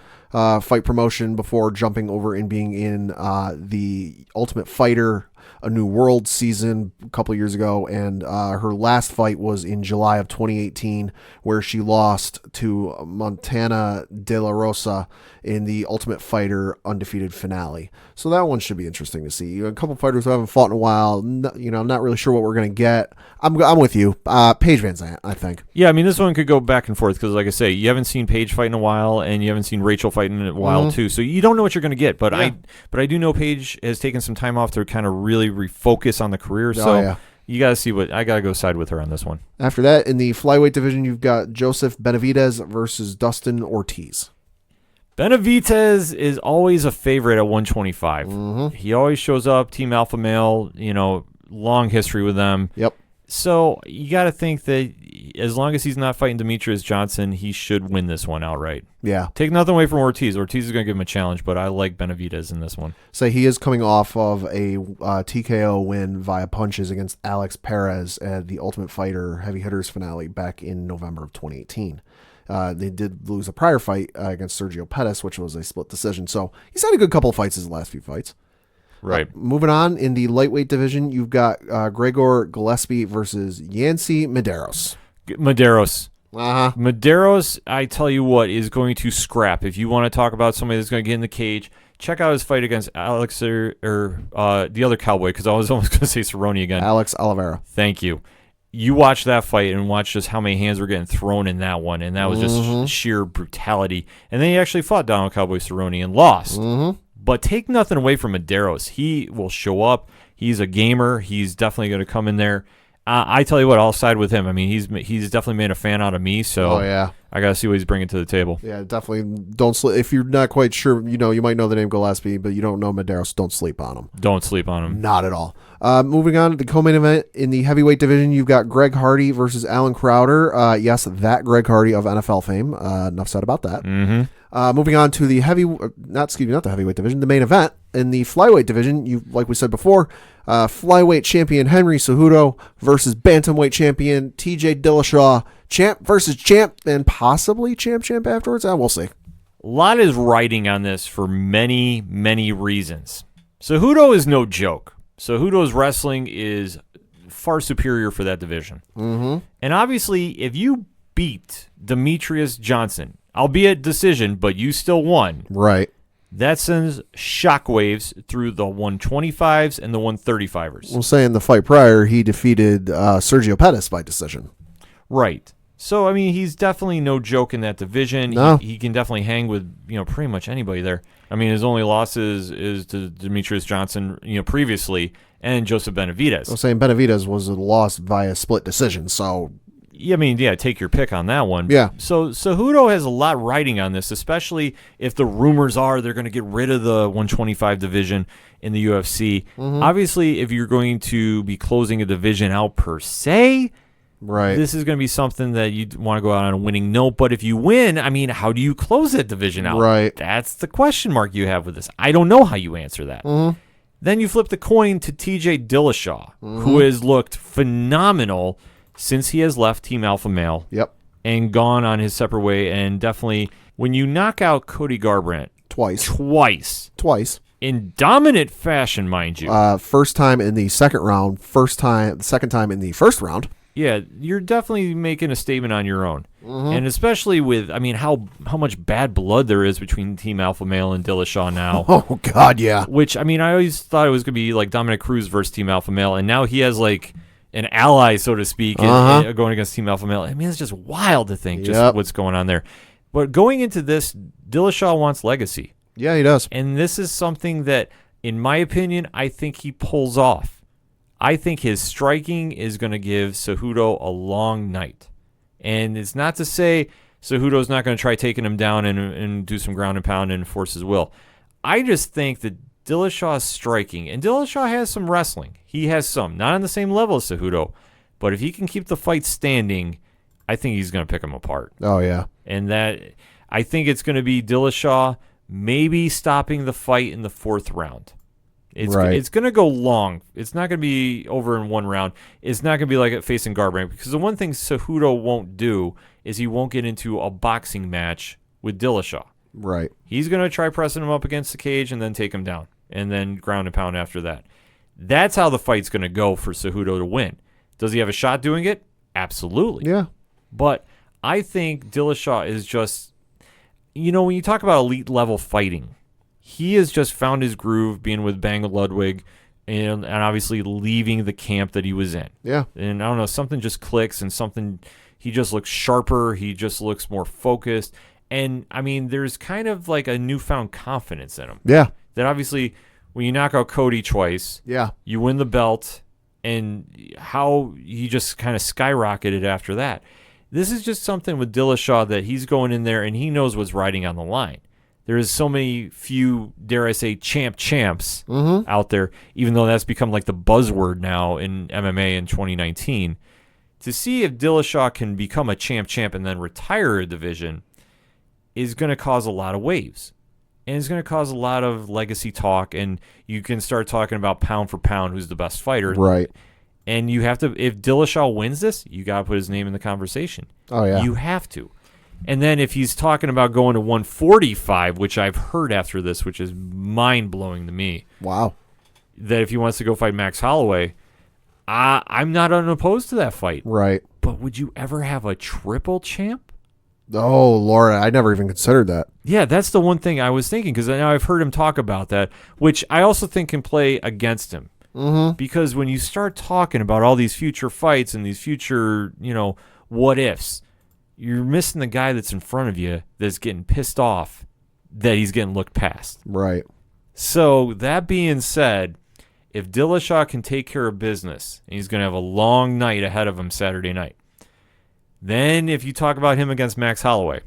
fight promotion before jumping over and being in the Ultimate Fighter, a New World season a couple of years ago, and her last fight was in July of 2018, where she lost to Montana De La Rosa in the Ultimate Fighter undefeated finale. So that one should be interesting to see. A couple of fighters who haven't fought in a while. I'm not really sure what we're going to get. I'm with you. Paige Van Zandt, I think. Yeah, I mean, this one could go back and forth because, like I say, you haven't seen Paige fight in a while, and you haven't seen Rachel fight in a while too. So you don't know what you're going to get. But I do know Paige has taken some time off to kind of really refocus on the career. So you got to see I got to go side with her on this one. After that, in the flyweight division, you've got Joseph Benavidez versus Dustin Ortiz. Benavidez is always a favorite at 125. He always shows up, Team Alpha Male, long history with them. Yep. So you got to think that as long as he's not fighting Demetrius Johnson, he should win this one outright. Yeah. Take nothing away from Ortiz. Ortiz is going to give him a challenge, but I like Benavidez in this one. So he is coming off of a TKO win via punches against Alex Perez at the Ultimate Fighter Heavy Hitters finale back in November of 2018. They did lose a prior fight against Sergio Pettis, which was a split decision. So he's had a good couple of fights his last few fights. Right. Moving on, in the lightweight division, you've got Gregor Gillespie versus Yancy Medeiros. Medeiros. Uh-huh. Medeiros, I tell you what, is going to scrap. If you want to talk about somebody that's going to get in the cage, check out his fight against Alex or the other Cowboy, because I was almost going to say Cerrone again. Alex Oliveira. Thank you. You watch that fight and watch just how many hands were getting thrown in that one, and that was just sheer brutality. And then he actually fought Donald Cowboy Cerrone and lost. But take nothing away from Medeiros. He will show up. He's a gamer. He's definitely going to come in there. I tell you what, I'll side with him. I mean, he's definitely made a fan out of me, so I got to see what he's bringing to the table. Yeah, definitely don't sleep. If you're not quite sure, you might know the name Gillespie, but you don't know Medeiros, don't sleep on him. Don't sleep on him. Not at all. Moving on to the co-main event in the heavyweight division, you've got Greg Hardy versus Alan Crowder. Yes, that Greg Hardy of NFL fame. Enough said about that. Moving on to the not the heavyweight division, the main event in the flyweight division. Like we said before, flyweight champion Henry Cejudo versus bantamweight champion TJ Dillashaw. Champ versus champ, and possibly champ afterwards. We'll see. A lot is riding on this for many, many reasons. Cejudo is no joke. Cejudo's wrestling is far superior for that division. And obviously, if you beat Demetrius Johnson, albeit decision, but you still won. Right. That sends shockwaves through the 125s and the 135ers. We'll say in the fight prior, he defeated Sergio Pettis by decision. Right. So, I mean, he's definitely no joke in that division. No. He can definitely hang with, pretty much anybody there. I mean, his only losses is to Demetrius Johnson, previously, and Joseph Benavidez. I'm saying Benavidez was a loss via split decision, so... Yeah, take your pick on that one. Yeah. So Cejudo has a lot riding on this, especially if the rumors are they're going to get rid of the 125 division in the UFC. Obviously, if you're going to be closing a division out per se, right, this is going to be something that you want to go out on a winning note. But if you win, I mean, how do you close that division out? Right. That's the question mark you have with this. I don't know how you answer that. Then you flip the coin to TJ Dillashaw, who has looked phenomenal since he has left Team Alpha Male. Yep. And gone on his separate way. And definitely, when you knock out Cody Garbrandt twice in dominant fashion, mind you. First time in the second round, second time in the first round. Yeah, you're definitely making a statement on your own. And especially with, how much bad blood there is between Team Alpha Male and Dillashaw now. Oh, God, yeah. Which, I always thought it was going to be like Dominic Cruz versus Team Alpha Male, and now he has like an ally, so to speak, in going against Team Alpha Male. It's just wild to think just what's going on there. But going into this, Dillashaw wants legacy. Yeah, he does. And this is something that, in my opinion, I think he pulls off. I think his striking is going to give Cejudo a long night. And it's not to say Cejudo's not going to try taking him down and do some ground and pound and force his will. I just think that Dillashaw's striking, and Dillashaw has some wrestling. He has some, not on the same level as Cejudo, but if he can keep the fight standing, I think he's going to pick him apart. Oh, yeah. And that, I think it's going to be Dillashaw maybe stopping the fight in the fourth round. It's going to go long. It's not going to be over in one round. It's not going to be like facing Garbrandt, because the one thing Cejudo won't do is he won't get into a boxing match with Dillashaw. Right. He's going to try pressing him up against the cage and then take him down, and then ground and pound after that. That's how the fight's going to go for Cejudo to win. Does he have a shot doing it? Absolutely. Yeah. But I think Dillashaw is just, when you talk about elite level fighting, he has just found his groove being with Bang Ludwig and obviously leaving the camp that he was in. Yeah. And I don't know, something just clicks, and he just looks sharper. He just looks more focused. And, there's kind of like a newfound confidence in him. Yeah. That obviously, when you knock out Cody twice, you win the belt, and how he just kind of skyrocketed after that. This is just something with Dillashaw that he's going in there and he knows what's riding on the line. there is so many few, dare I say, champs out there, even though that's become like the buzzword now in MMA in 2019. To see if Dillashaw can become a champ and then retire a division is going to cause a lot of waves. And it's going to cause a lot of legacy talk, and you can start talking about pound for pound who's the best fighter. Right. And you have to, if Dillashaw wins this, you got to put his name in the conversation. Oh, yeah. You have to. And then if he's talking about going to 145, which I've heard after this, which is mind-blowing to me. Wow. That if he wants to go fight Max Holloway, I'm not unopposed to that fight. Right. But would you ever have a triple champ? Oh, Laura, I never even considered that. Yeah, that's the one thing I was thinking, because now I've heard him talk about that, which I also think can play against him. Mm-hmm. Because when you start talking about all these future fights and these future, what ifs, you're missing the guy that's in front of you that's getting pissed off that he's getting looked past. Right. So that being said, if Dillashaw can take care of business, and he's going to have a long night ahead of him Saturday night, then if you talk about him against Max Holloway,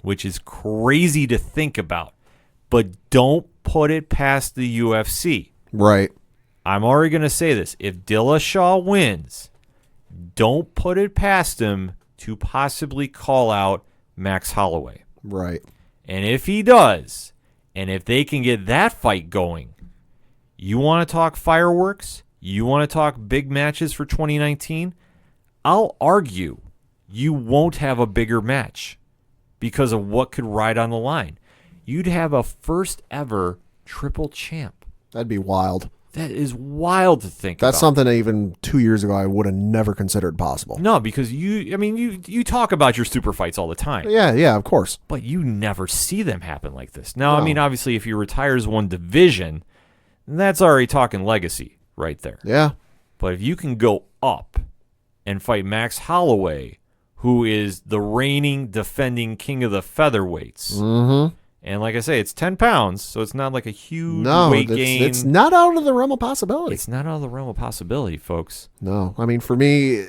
which is crazy to think about, but don't put it past the UFC. Right. I'm already going to say this. If Dillashaw wins, don't put it past him to possibly call out Max Holloway. Right. And if he does, and if they can get that fight going, you want to talk fireworks? You want to talk big matches for 2019? I'll argue you won't have a bigger match because of what could ride on the line. You'd have a first ever triple champ. That'd be wild. That is wild to think about. That's something that even 2 years ago I would have never considered possible. No, because you talk about your super fights all the time. Yeah, of course. But you never see them happen like this. Now, No. I mean, obviously, if he retires one division, that's already talking legacy right there. Yeah. But if you can go up and fight Max Holloway, who is the reigning, defending king of the featherweights, and like I say, it's 10 pounds, so it's not like a huge weight gain. It's not out of the realm of possibility. It's not out of the realm of possibility, folks. No. I mean, for me,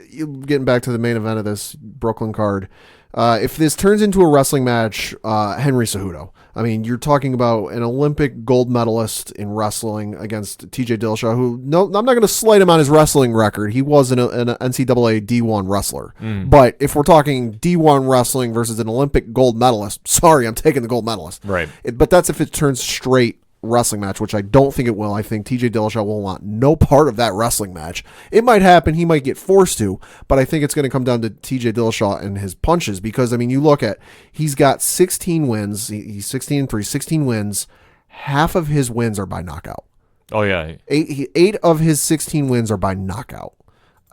getting back to the main event of this Brooklyn card, if this turns into a wrestling match, Henry Cejudo. I mean, you're talking about an Olympic gold medalist in wrestling against TJ Dillashaw, who, no, I'm not going to slight him on his wrestling record. He was an NCAA D1 wrestler. But if we're talking D1 wrestling versus an Olympic gold medalist, sorry, I'm taking the gold medalist. Right. But that's if it turns straight wrestling match, which I don't think it will. I think TJ Dillashaw will want no part of that wrestling match. It might happen. He might get forced to, but I think it's going to come down to TJ Dillashaw and his punches because, I mean, you look at, he's got 16 wins. He's 16-3, 16 wins. Half of his wins are by knockout. Oh, yeah. Eight of his 16 wins are by knockout.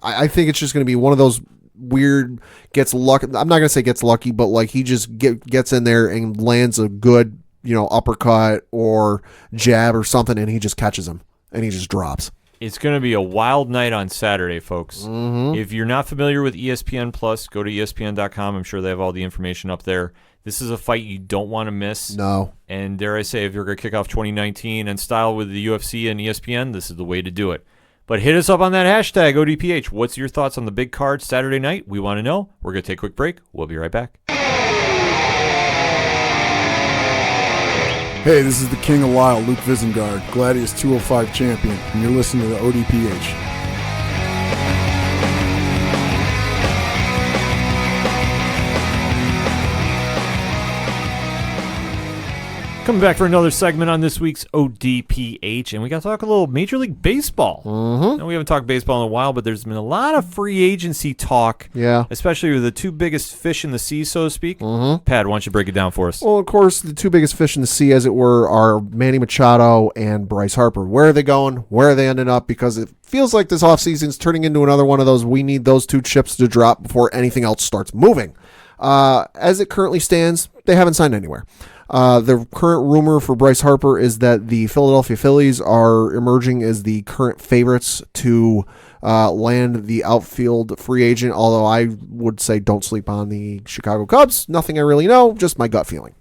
I think it's just going to be one of those weird gets lucky. I'm not going to say gets lucky, but like he just gets in there and lands a good uppercut or jab or something, and he just catches him, and he just drops. It's going to be a wild night on Saturday, folks. If you're not familiar with ESPN Plus, go to ESPN.com. I'm sure they have all the information up there. This is a fight you don't want to miss. No. And dare I say, if you're going to kick off 2019 in style with the UFC and ESPN, this is the way to do it. But hit us up on that hashtag, ODPH. What's your thoughts on the big card Saturday night? We want to know. We're going to take a quick break. We'll be right back. Hey, this is the King of Lyle, Luke Visengard, Gladius 205 champion, and you're listening to the ODPH. Coming back for another segment on this week's ODPH, and we got to talk a little Major League Baseball. Now, we haven't talked baseball in a while, but there's been a lot of free agency talk, especially with the two biggest fish in the sea, so to speak. Pat, why don't you break it down for us? Well, of course, the two biggest fish in the sea, as it were, are Manny Machado and Bryce Harper. Where are they going? Where are they ending up? Because it feels like this offseason is turning into another one of those, we need those two chips to drop before anything else starts moving. As it currently stands, they haven't signed anywhere. The current rumor for Bryce Harper is that the Philadelphia Phillies are emerging as the current favorites to land the outfield free agent, although I would say don't sleep on the Chicago Cubs. Nothing I really know, just my gut feeling.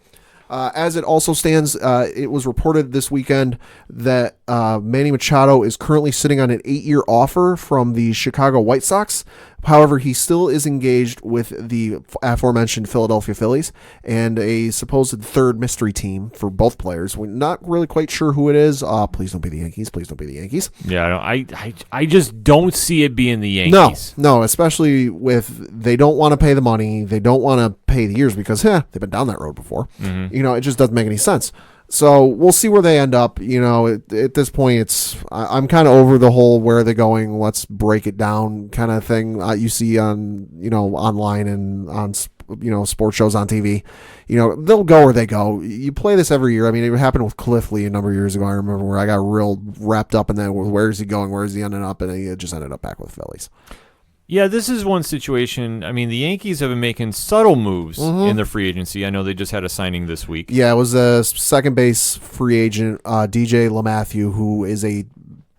As it also stands, it was reported this weekend that Manny Machado is currently sitting on an 8-year offer from the Chicago White Sox. However, he still is engaged with the aforementioned Philadelphia Phillies and a supposed third mystery team for both players. We're not really quite sure who it is. Please don't be the Yankees. Please don't be the Yankees. Yeah, I just don't see it being the Yankees. No, especially with they don't want to pay the money. They don't want to pay the years because they've been down that road before. Mm-hmm. It just doesn't make any sense. So we'll see where they end up. At this point, I'm kind of over the whole where are they going, let's break it down kind of thing you see on, online and on, sports shows on TV. They'll go where they go. You play this every year. I mean, it happened with Cliff Lee a number of years ago. I remember where I got real wrapped up in that. Where is he going? Where is he ending up? And he just ended up back with Phillies. Yeah, this is one situation. I mean, the Yankees have been making subtle moves in their free agency. I know they just had a signing this week. Yeah, it was a second base free agent, DJ LeMahieu, who is at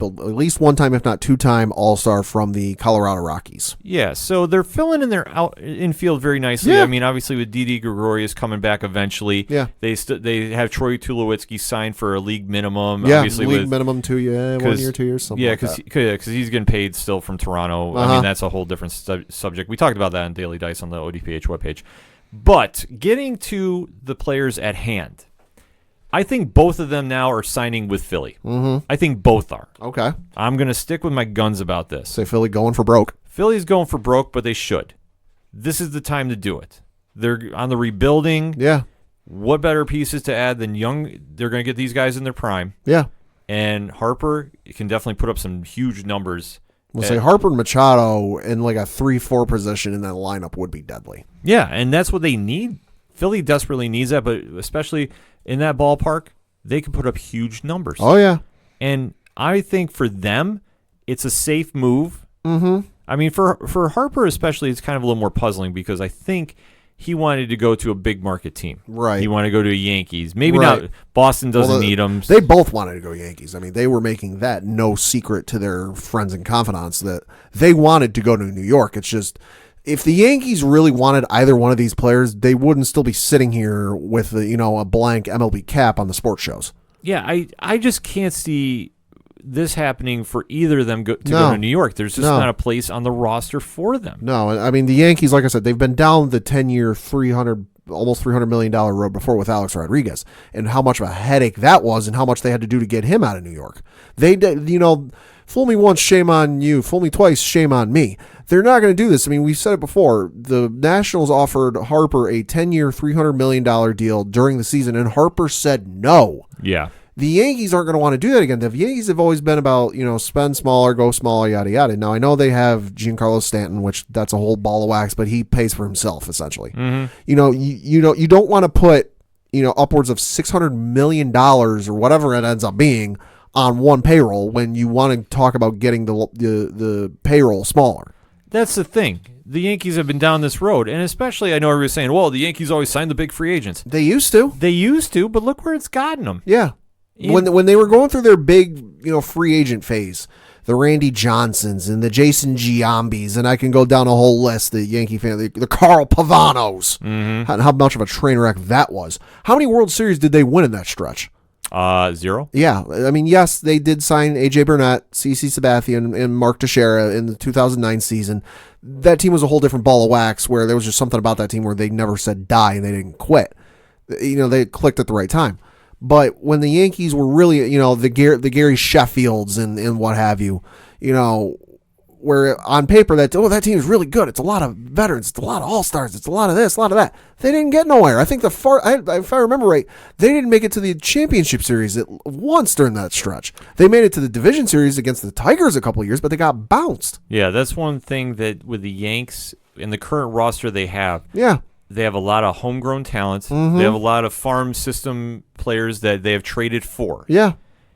least one-time, if not two-time, All-Star from the Colorado Rockies. Yeah, so they're filling in their infield very nicely. Yeah. I mean, obviously with Didi Gregorius coming back eventually. Yeah. They have Troy Tulowitzki signed for a league minimum. Yeah, obviously league minimum 2 years, 1 year, 2 years, something like that. Yeah, because he's getting paid still from Toronto. I mean, that's a whole different subject. We talked about that in Daily Dice on the ODPH webpage. But getting to the players at hand, I think both of them now are signing with Philly. Mm-hmm. I think both are. Okay. I'm going to stick with my guns about this. Say Philly going for broke. Philly's going for broke, but they should. This is the time to do it. They're on the rebuilding. Yeah. What better pieces to add than young? They're going to get these guys in their prime. Yeah. And Harper can definitely put up some huge numbers. We'll say Harper and Machado in like a 3-4 position in that lineup would be deadly. Yeah, and that's what they need. Philly desperately needs that, but especially in that ballpark, they can put up huge numbers. Oh, yeah. And I think for them, it's a safe move. Mm-hmm. I mean, for Harper especially, it's kind of a little more puzzling because I think he wanted to go to a big market team. Right. He wanted to go to a Yankees. Maybe not. Boston doesn't need him. They both wanted to go Yankees. I mean, they were making that no secret to their friends and confidants that they wanted to go to New York. It's just, if the Yankees really wanted either one of these players, they wouldn't still be sitting here with a blank MLB cap on the sports shows. Yeah, I just can't see this happening for either of them go to New York. There's just not a place on the roster for them. No, I mean, the Yankees, like I said, they've been down the 10-year, almost $300 million road before with Alex Rodriguez, and how much of a headache that was and how much they had to do to get him out of New York. They did, fool me once, shame on you. Fool me twice, shame on me. They're not going to do this. I mean, we've said it before. The Nationals offered Harper a 10-year, $300 million deal during the season, and Harper said no. Yeah. The Yankees aren't going to want to do that again. The Yankees have always been about, spend smaller, go smaller, yada, yada. Now, I know they have Giancarlo Stanton, which that's a whole ball of wax, but he pays for himself, essentially. Mm-hmm. You don't want to put, upwards of $600 million or whatever it ends up being on one payroll when you want to talk about getting the payroll smaller. That's the thing. The Yankees have been down this road, and especially, I know everybody's saying, well, the Yankees always sign the big free agents. They used to. But look where it's gotten them. Yeah. When they were going through their big, free agent phase, the Randy Johnsons and the Jason Giambis, and I can go down a whole list, the Yankee fan, the Carl Pavanos, and how much of a train wreck that was. How many World Series did they win in that stretch? 0. Yeah. I mean, yes, they did sign A.J. Burnett, CeCe Sabathia, and Mark Teixeira in the 2009 season. That team was a whole different ball of wax where there was just something about that team where they never said die and they didn't quit. They clicked at the right time. But when the Yankees were really, the Gary Sheffields and what have you, where on paper that team is really good. It's a lot of veterans. It's a lot of all-stars. It's a lot of this, a lot of that. They didn't get nowhere. I think if I remember right, they didn't make it to the championship series once during that stretch. They made it to the division series against the Tigers a couple of years, but they got bounced. Yeah, that's one thing that with the Yanks in the current roster they have. Yeah. They have a lot of homegrown talent. Mm-hmm. They have a lot of farm system players that they have traded for. Yeah.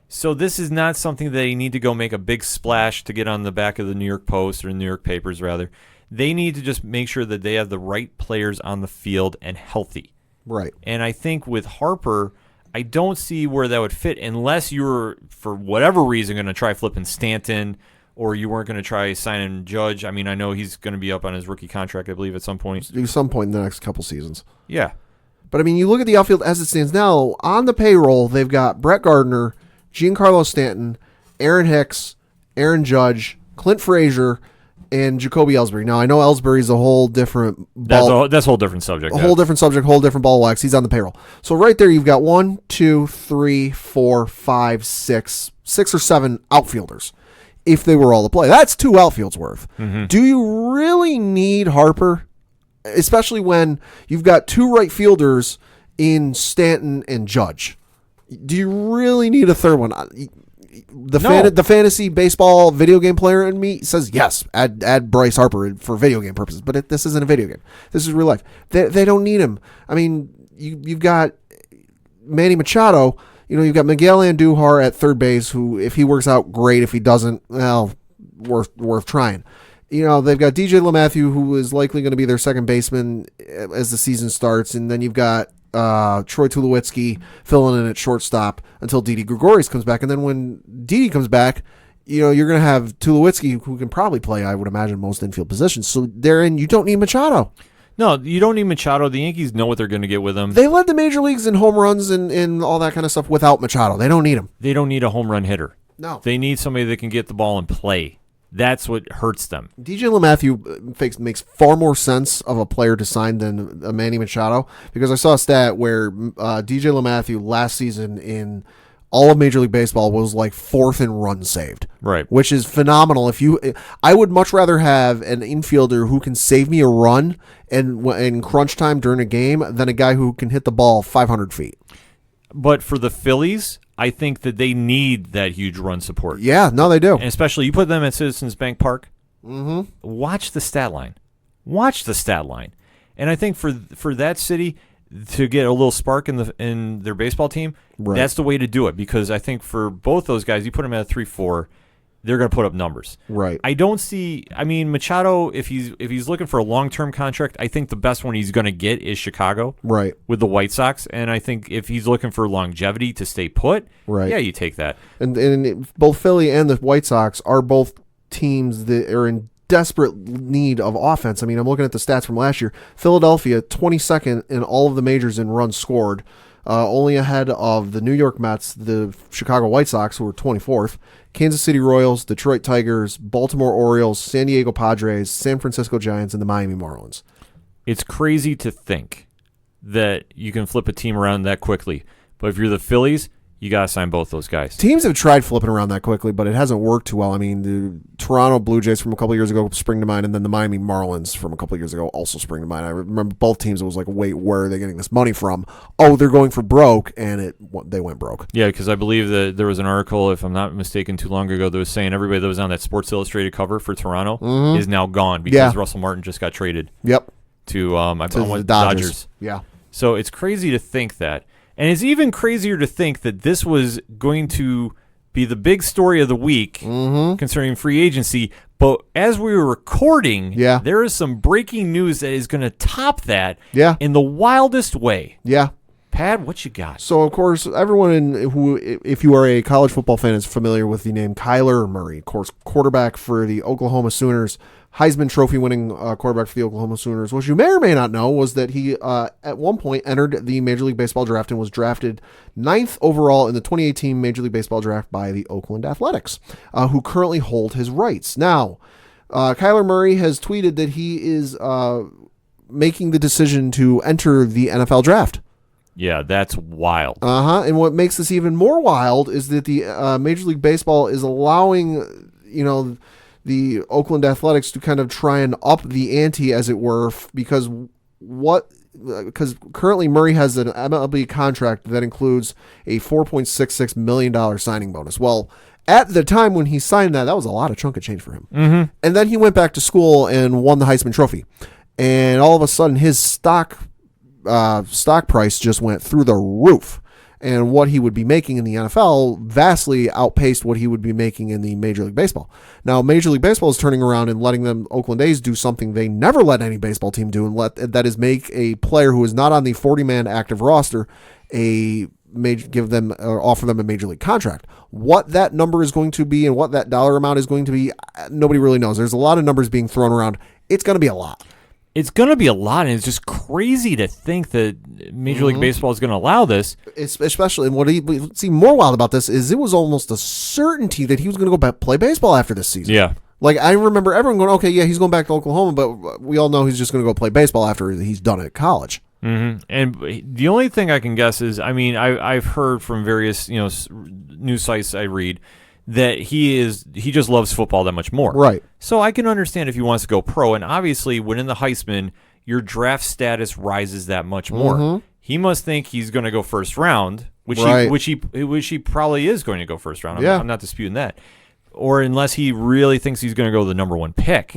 So this is not something they need to go make a big splash to get on the back of the New York Post or New York papers, rather. They need to just make sure that they have the right players on the field and healthy. Right. And I think with Harper, I don't see where that would fit unless you were, for whatever reason, going to try flipping Stanton or you weren't going to try signing Judge. I mean, I know he's going to be up on his rookie contract, I believe, at some point. At some point in the next couple seasons. Yeah. But, I mean, you look at the outfield as it stands now. On the payroll, they've got Brett Gardner, Giancarlo Stanton, Aaron Hicks, Aaron Judge, Clint Frazier, and Jacoby Ellsbury. Now, I know Ellsbury's a whole different ball. That's a whole different subject. A whole different subject, whole different ball of wax. He's on the payroll. So right there, you've got 1, 2, 3, 4, 5, 6 or 7 outfielders. If they were all to play, that's 2 outfields worth. Mm-hmm. Do you really need Harper, especially when you've got 2 right fielders in Stanton and Judge? Do you really need a third one? The fantasy baseball video game player in me says yes. Add Bryce Harper for video game purposes, but this isn't a video game. This is real life. They don't need him. I mean, you've got Manny Machado. You've got Miguel Andujar at third base, who, if he works out, great. If he doesn't, well, worth trying. They've got DJ LeMahieu, who is likely going to be their second baseman as the season starts, and then you've got Troy Tulowitzki filling in at shortstop until Didi Gregorius comes back. And then when Didi comes back, you're going to have Tulowitzki, who can probably play, I would imagine, most infield positions. So therein, you don't need Machado. No, you don't need Machado. The Yankees know what they're going to get with him. They led the major leagues in home runs and all that kind of stuff without Machado. They don't need him. They don't need a home run hitter. No. They need somebody that can get the ball and play. That's what hurts them. DJ LeMahieu makes far more sense of a player to sign than Manny Machado, because I saw a stat where DJ LeMahieu last season in all of Major League Baseball was like 4th in runs saved. Right. Which is phenomenal. I would much rather have an infielder who can save me a run in crunch time during a game than a guy who can hit the ball 500 feet. But for the Phillies, I think that they need that huge run support. Yeah, no, they do. And especially, you put them at Citizens Bank Park. Mm-hmm. Watch the stat line. And I think for that city to get a little spark in their baseball team, right, that's the way to do it. Because I think for both those guys, you put them at a 3-4, they're going to put up numbers. Right. I don't see. I mean, Machado, if he's looking for a long-term contract, I think the best one he's going to get is Chicago. Right. With the White Sox, and I think if he's looking for longevity to stay put, right, yeah, you take that. And both Philly and the White Sox are both teams that are in desperate need of offense. I mean, I'm looking at the stats from last year. Philadelphia, 22nd in all of the majors in runs scored, only ahead of the New York Mets, the Chicago White Sox, who were 24th, Kansas City Royals, Detroit Tigers, Baltimore Orioles, San Diego Padres, San Francisco Giants, and the Miami Marlins. It's crazy to think that you can flip a team around that quickly. But if you're the Phillies, you got to sign both those guys. Teams have tried flipping around that quickly, but it hasn't worked too well. I mean, the Toronto Blue Jays from a couple years ago spring to mind, and then the Miami Marlins from a couple years ago also spring to mind. I remember both teams, it was like, wait, where are they getting this money from? Oh, they're going for broke, and they went broke. Yeah, because I believe that there was an article, if I'm not mistaken, too long ago that was saying everybody that was on that Sports Illustrated cover for Toronto is now gone because Russell Martin just got traded. Yep. To the Dodgers. Yeah. So it's crazy to think that. And it's even crazier to think that this was going to be the big story of the week concerning free agency. But as we were recording, there is some breaking news that is going to top that in the wildest way. Yeah. Pat, what you got? So, of course, everyone who, if you are a college football fan, is familiar with the name Kyler Murray. Of course, quarterback for the Oklahoma Sooners, Heisman Trophy winning quarterback for the Oklahoma Sooners. What you may or may not know was that he, at one point, entered the Major League Baseball draft and was drafted 9th overall in the 2018 Major League Baseball draft by the Oakland Athletics, who currently hold his rights. Now, Kyler Murray has tweeted that he is making the decision to enter the NFL draft. Yeah, that's wild. And what makes this even more wild is that the Major League Baseball is allowing, the Oakland Athletics to kind of try and up the ante, as it were, because currently Murray has an MLB contract that includes a $4.66 million signing bonus. Well, at the time when he signed that was a lot of chunk of change for him. Mm-hmm. And then he went back to school and won the Heisman Trophy. And all of a sudden his stock price just went through the roof, and what he would be making in the NFL vastly outpaced what he would be making in the Major League Baseball. Now, Major League Baseball is turning around and letting them Oakland A's do something they never let any baseball team do, and that is make a player who is not on the 40-man active roster offer them a Major League contract. What that number is going to be and what that dollar amount is going to be, nobody really knows. There's a lot of numbers being thrown around. It's going to be a lot. It's going to be a lot, and it's just crazy to think that Major League Baseball is going to allow this. Especially, and what's even more wild about this is it was almost a certainty that he was going to go back play baseball after this season. Yeah. Like, I remember everyone going, okay, yeah, he's going back to Oklahoma, but we all know he's just going to go play baseball after he's done it at college. Mm-hmm. And the only thing I can guess is, I mean, I've heard from various news sites I read that he just loves football that much more. Right. So I can understand if he wants to go pro, and obviously winning the Heisman, your draft status rises that much more. Mm-hmm. He must think he's going to go first round, which he probably is going to go first round. I'm not disputing that. Or unless he really thinks he's going to go the number one pick,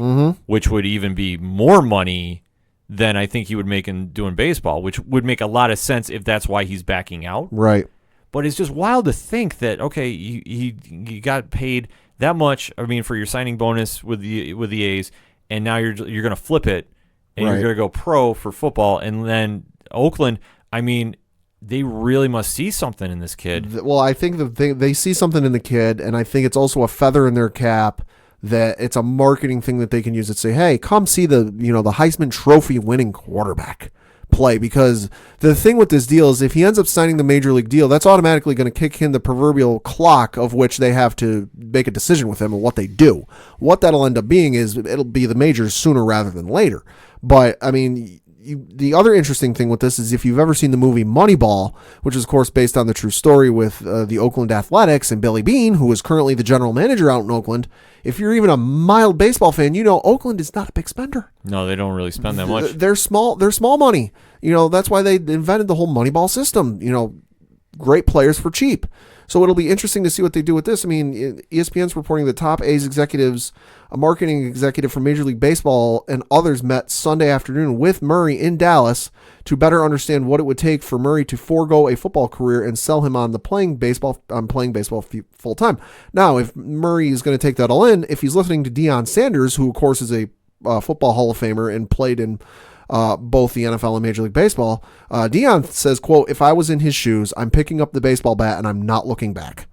which would even be more money than I think he would make in doing baseball, which would make a lot of sense if that's why he's backing out. Right. But it's just wild to think that, okay, he got paid that much, I mean, for your signing bonus with the A's, and now you're going to flip it, and you're going to go pro for football. And then Oakland, I mean, they really must see something in this kid. Well, I think they see something in the kid, and I think it's also a feather in their cap that it's a marketing thing that they can use to say, hey, come see the Heisman Trophy winning quarterback play. Because the thing with this deal is if he ends up signing the major league deal, that's automatically going to kick in the proverbial clock of which they have to make a decision with him and what they do. What that'll end up being is it'll be the majors sooner rather than later. But, I mean, the other interesting thing with this is if you've ever seen the movie Moneyball, which is, of course, based on the true story with the Oakland Athletics and Billy Beane, who is currently the general manager out in Oakland, if you're even a mild baseball fan, you know Oakland is not a big spender. No, they don't really spend that much. They're small money. That's why they invented the whole Moneyball system. Great players for cheap. So it'll be interesting to see what they do with this. I mean, ESPN's reporting the top A's executives, a marketing executive from Major League Baseball, and others met Sunday afternoon with Murray in Dallas to better understand what it would take for Murray to forego a football career and sell him on playing baseball full time. Now, if Murray is going to take that all in, if he's listening to Deion Sanders, who of course is a football Hall of Famer and played in both the NFL and Major League Baseball, Deion says, quote, if I was in his shoes, I'm picking up the baseball bat and I'm not looking back.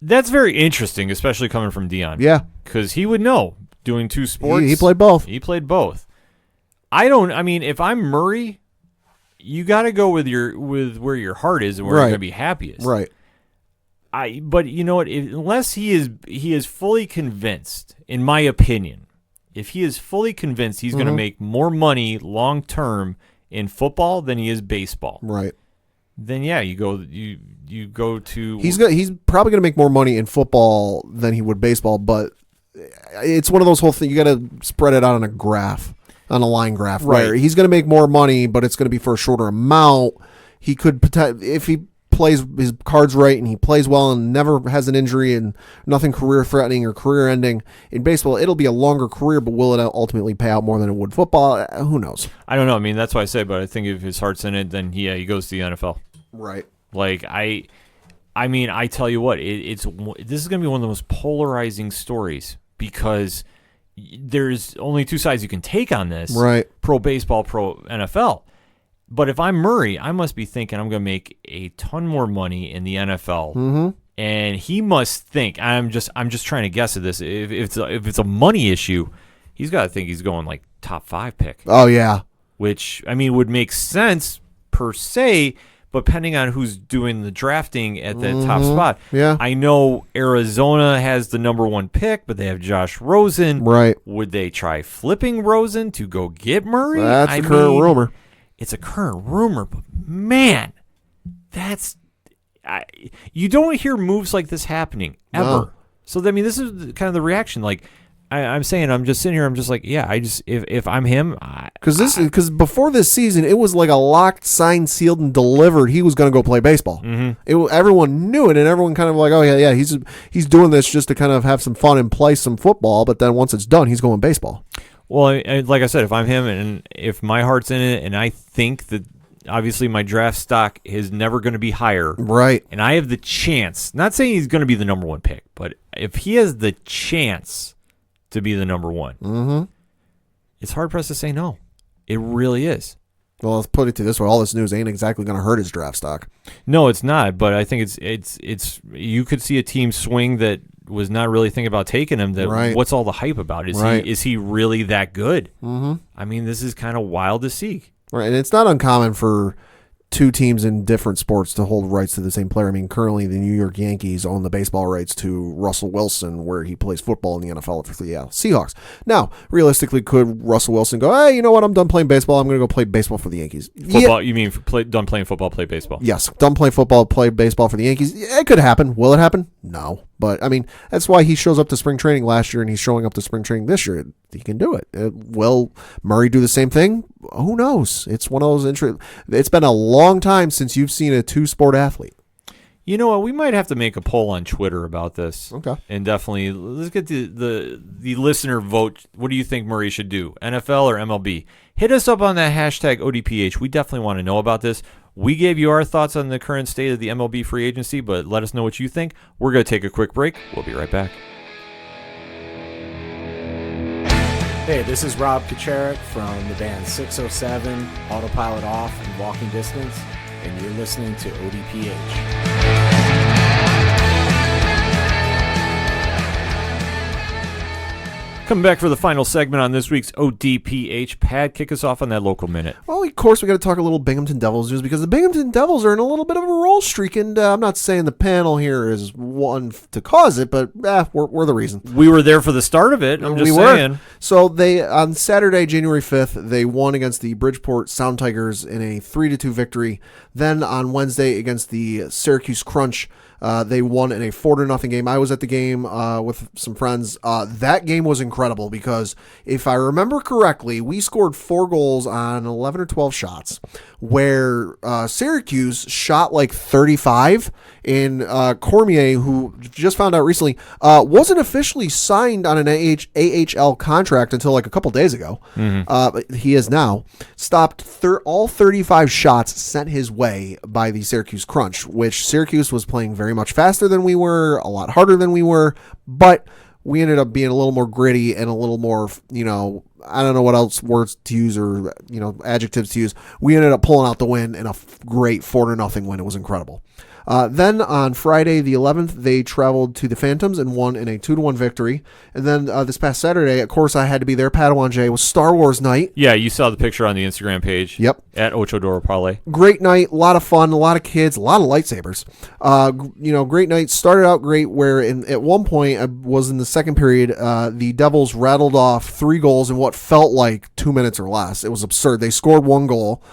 That's very interesting, especially coming from Deion. Yeah. Because he would know doing two sports. He played both. He played both. If I'm Murray, you got to go with where your heart is and where you're going to be happiest. Right. But you know what? Unless he is fully convinced, in my opinion, if he is fully convinced he's going to make more money long term in football than he is baseball, right? Then yeah, you go to. He's probably going to make more money in football than he would baseball, but it's one of those whole things. You got to spread it out on a graph, on a line graph, right? Where he's going to make more money, but it's going to be for a shorter amount. He could if he plays his cards right and he plays well and never has an injury and nothing career threatening or career ending in baseball, it'll be a longer career, but will it ultimately pay out more than it would football? Who knows? I don't know. I mean, that's why I say, but I think if his heart's in it, then he goes to the NFL. Right. Like I mean, I tell you what, this is going to be one of the most polarizing stories because there's only two sides you can take on this. Right. Pro baseball, pro NFL. But if I'm Murray, I must be thinking I'm going to make a ton more money in the NFL. Mm-hmm. And he must think, I'm just trying to guess at this. If it's a money issue, he's got to think he's going like top 5 pick. Oh, yeah. Which, I mean, would make sense per se, but depending on who's doing the drafting at the top spot. Yeah. I know Arizona has the number 1 pick, but they have Josh Rosen. Right. Would they try flipping Rosen to go get Murray? That's the current rumor. It's a current rumor, but man, you don't hear moves like this happening ever. No. So I mean, this is kind of the reaction. Like I'm saying, I'm just sitting here. I'm just like, yeah. If I'm him, because before this season, it was like a locked, signed, sealed, and delivered. He was going to go play baseball. Mm-hmm. Everyone knew it, and everyone kind of like, oh yeah. He's doing this just to kind of have some fun and play some football. But then once it's done, he's going baseball. Well, like I said, if I'm him and if my heart's in it and I think that obviously my draft stock is never going to be higher. Right. And I have the chance, not saying he's going to be the number 1 pick, but if he has the chance to be the number 1, it's hard-pressed to say no. It really is. Well, let's put it to this way. All this news ain't exactly going to hurt his draft stock. No, it's not, but I think it's you could see a team swing that was not really thinking about taking him. That right. What's all the hype about? Is he really that good? Mm-hmm. I mean, this is kind of wild to see. Right, and it's not uncommon for two teams in different sports to hold rights to the same player. I mean, currently the New York Yankees own the baseball rights to Russell Wilson, where he plays football in the NFL for the Seahawks. Now, realistically, could Russell Wilson go, hey, you know what, I'm done playing baseball, I'm going to go play baseball for the Yankees? Football, you mean done playing football, play baseball? Yes, done playing football, play baseball for the Yankees. It could happen. Will it happen? No. But, I mean, that's why he shows up to spring training last year and he's showing up to spring training this year. He can do it. Will Murray do the same thing? Who knows? It's one of those it's been a long time since you've seen a two-sport athlete. You know what? We might have to make a poll on Twitter about this. Okay. And definitely, let's get the listener vote. What do you think Murray should do, NFL or MLB? Hit us up on that hashtag ODPH. We definitely want to know about this. We gave you our thoughts on the current state of the MLB free agency, but let us know what you think. We're going to take a quick break. We'll be right back. Hey, this is Rob Kacharik from the band 607, Autopilot Off, and Walking Distance, and you're listening to ODPH. Coming back for the final segment on this week's ODPH. Pat, kick us off on that local minute. Well, of course, we got to talk a little Binghamton Devils news because the Binghamton Devils are in a little bit of a roll streak, and I'm not saying the panel here is one to cause it, but we're the reason. We were there for the start of it. I'm just saying. So they on Saturday, January 5th, they won against the Bridgeport Sound Tigers in a 3-2 victory. Then on Wednesday against the Syracuse Crunch, they won in a 4-0 game. I was at the game with some friends. That game was incredible because if I remember correctly, we scored 4 goals on 11 or 12 shots, where Syracuse shot like 35. And Cormier, who just found out recently, wasn't officially signed on an AHL contract until like a couple days ago. But he is now. Stopped all 35 shots sent his way by the Syracuse Crunch, which Syracuse was playing very much faster than we were, a lot harder than we were, but we ended up being a little more gritty and a little more, I don't know what else words to use or, adjectives to use. We ended up pulling out the win in a great 4-0 win. It was incredible. Then on Friday the 11th, they traveled to the Phantoms and won in a 2-1 victory. And then this past Saturday, of course, I had to be there. Padawan J was Star Wars night. Yeah, you saw the picture on the Instagram page. Yep. At Ocho Doro Parlay. Great night, a lot of fun, a lot of kids, a lot of lightsabers. Great night. Started out great where at one point, I was in the second period, the Devils rattled off 3 goals in what felt like 2 minutes or less. It was absurd. They scored 1 goal.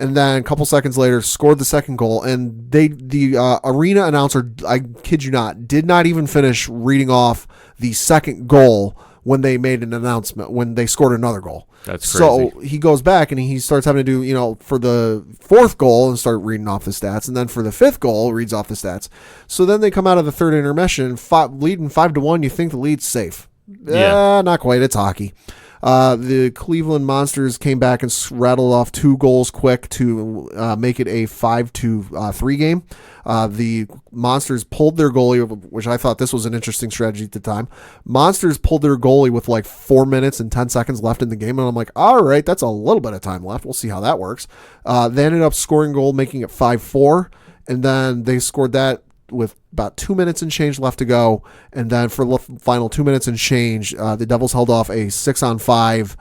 And then a couple seconds later, scored the second goal. And the arena announcer, I kid you not, did not even finish reading off the second goal when they made an announcement, when they scored another goal. That's crazy. So he goes back and he starts having to do, for the 4th goal and start reading off the stats. And then for the 5th goal, reads off the stats. So then they come out of the third intermission, leading 5-1. You think the lead's safe. Yeah. Not quite. It's hockey. The Cleveland Monsters came back and rattled off 2 goals quick to make it a 5-3 game. The Monsters pulled their goalie, which I thought this was an interesting strategy at the time. Monsters pulled their goalie with like 4 minutes and 10 seconds left in the game, and I'm like, all right, that's a little bit of time left. We'll see how that works. They ended up scoring a goal, making it 5-4, and then they scored that with about 2 minutes and change left to go. And then for the final 2 minutes and change, the Devils held off a 6-on-5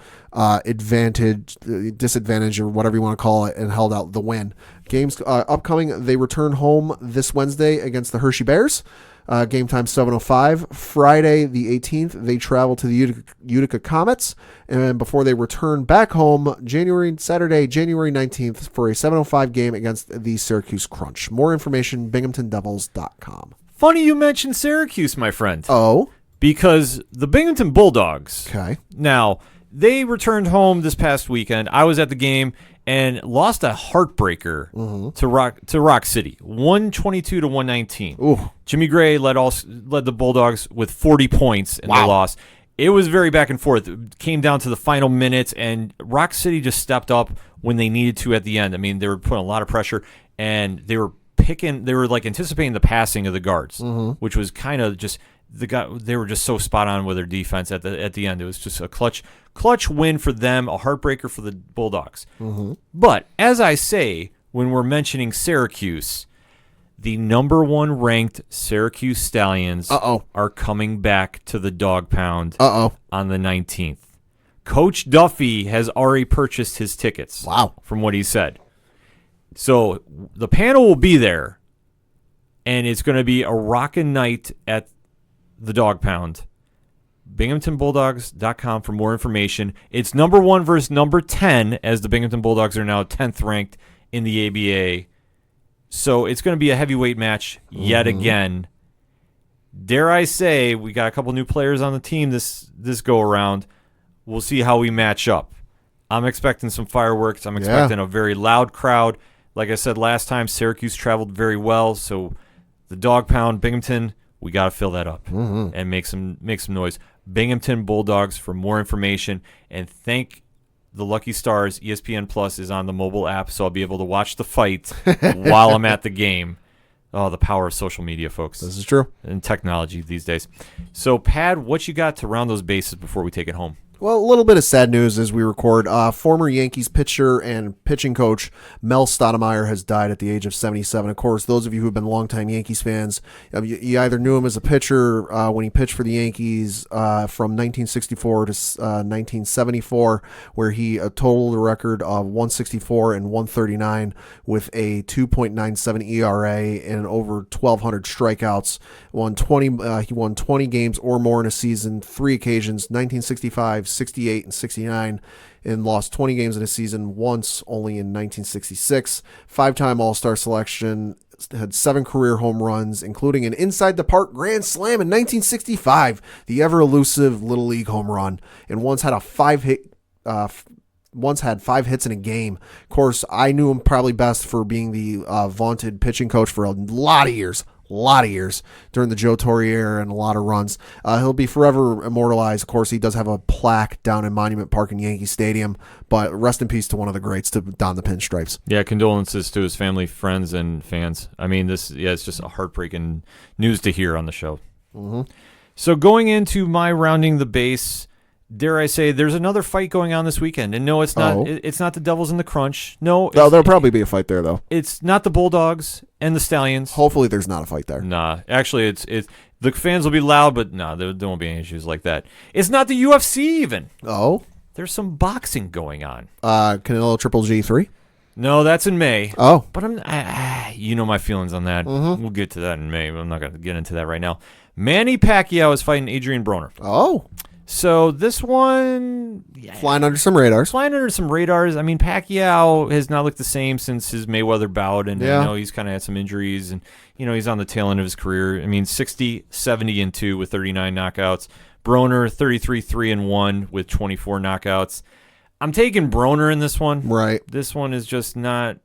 disadvantage, or whatever you want to call it, and held out the win. Games upcoming, they return home this Wednesday against the Hershey Bears. Game time 7:05. Friday the 18th, they travel to the Utica Comets, and before they return back home, Saturday, January 19th, for a 7:05 game against the Syracuse Crunch. More information, binghamtondevils.com. Funny you mentioned Syracuse, my friend. Oh? Because the Binghamton Bulldogs. Okay. Now, they returned home this past weekend. I was at the game and lost a heartbreaker to Rock City, 122-119. Ooh. Jimmy Gray led the Bulldogs with 40 points in the loss. It was very back and forth. It came down to the final minutes, and Rock City just stepped up when they needed to at the end. I mean, they were putting a lot of pressure, and they were like anticipating the passing of the guards, which was kind of just they were just so spot on with their defense at the end. It was just a clutch win for them, a heartbreaker for the Bulldogs. But as I say, when we're mentioning Syracuse, the number 1 ranked Syracuse Stallions are coming back to the Dog Pound on the 19th. Coach Duffy has already purchased his tickets. Wow. From what he said. So the panel will be there, and it's going to be a rockin' night at the Dog Pound. BinghamtonBulldogs.com for more information. It's number 1 versus number 10, as the Binghamton Bulldogs are now 10th ranked in the ABA. So it's going to be a heavyweight match yet again. Dare I say, we got a couple new players on the team this go around. We'll see how we match up. I'm expecting some fireworks. I'm expecting a very loud crowd. Like I said last time, Syracuse traveled very well, so the Dog Pound, Binghamton, we got to fill that up and make some noise. Binghamton Bulldogs for more information, and thank the lucky stars. ESPN Plus is on the mobile app, so I'll be able to watch the fight while I'm at the game. Oh, the power of social media, folks. This is true. And technology these days. So, Pad, what you got to round those bases before we take it home? Well, a little bit of sad news as we record. Former Yankees pitcher and pitching coach Mel Stoudemire has died at the age of 77. Of course, those of you who have been longtime Yankees fans, you either knew him as a pitcher when he pitched for the Yankees from 1964 to 1974, where he totaled a record of 164 and 139 with a 2.97 ERA and over 1,200 strikeouts. He won 20 games or more in a season, 3 occasions, 1965, 68, and 69, and lost 20 games in a season once, only in 1966. 5-time All-Star selection, had 7 career home runs, including an inside-the-park grand slam in 1965, the ever-elusive Little League home run, and once had 5 hits in a game. Of course, I knew him probably best for being the vaunted pitching coach for a lot of years during the Joe Torre era and a lot of runs. He'll be forever immortalized. Of course, he does have a plaque down in Monument Park in Yankee Stadium, but rest in peace to one of the greats to don the pinstripes. Yeah, condolences to his family, friends, and fans. I mean, it's just a heartbreaking news to hear on the show. So going into my rounding the base, dare I say, there's another fight going on this weekend. And no, it's not. It's not the Devils and the Crunch. No, there'll probably be a fight there, though. It's not the Bulldogs and the Stallions. Hopefully there's not a fight there. Nah, actually, it's the fans will be loud, but there won't be any issues like that. It's not the UFC even. Oh? There's some boxing going on. Canelo Triple G3? No, that's in May. Oh. But you know my feelings on that. We'll get to that in May, but I'm not going to get into that right now. Manny Pacquiao is fighting Adrian Broner. Oh. So this one... Flying under some radars. I mean, Pacquiao has not looked the same since his Mayweather bout, and he's kind of had some injuries, and he's on the tail end of his career. I mean, 60, 70-2 with 39 knockouts. Broner, 33-3-1 with 24 knockouts. I'm taking Broner in this one. Right. This one is just not...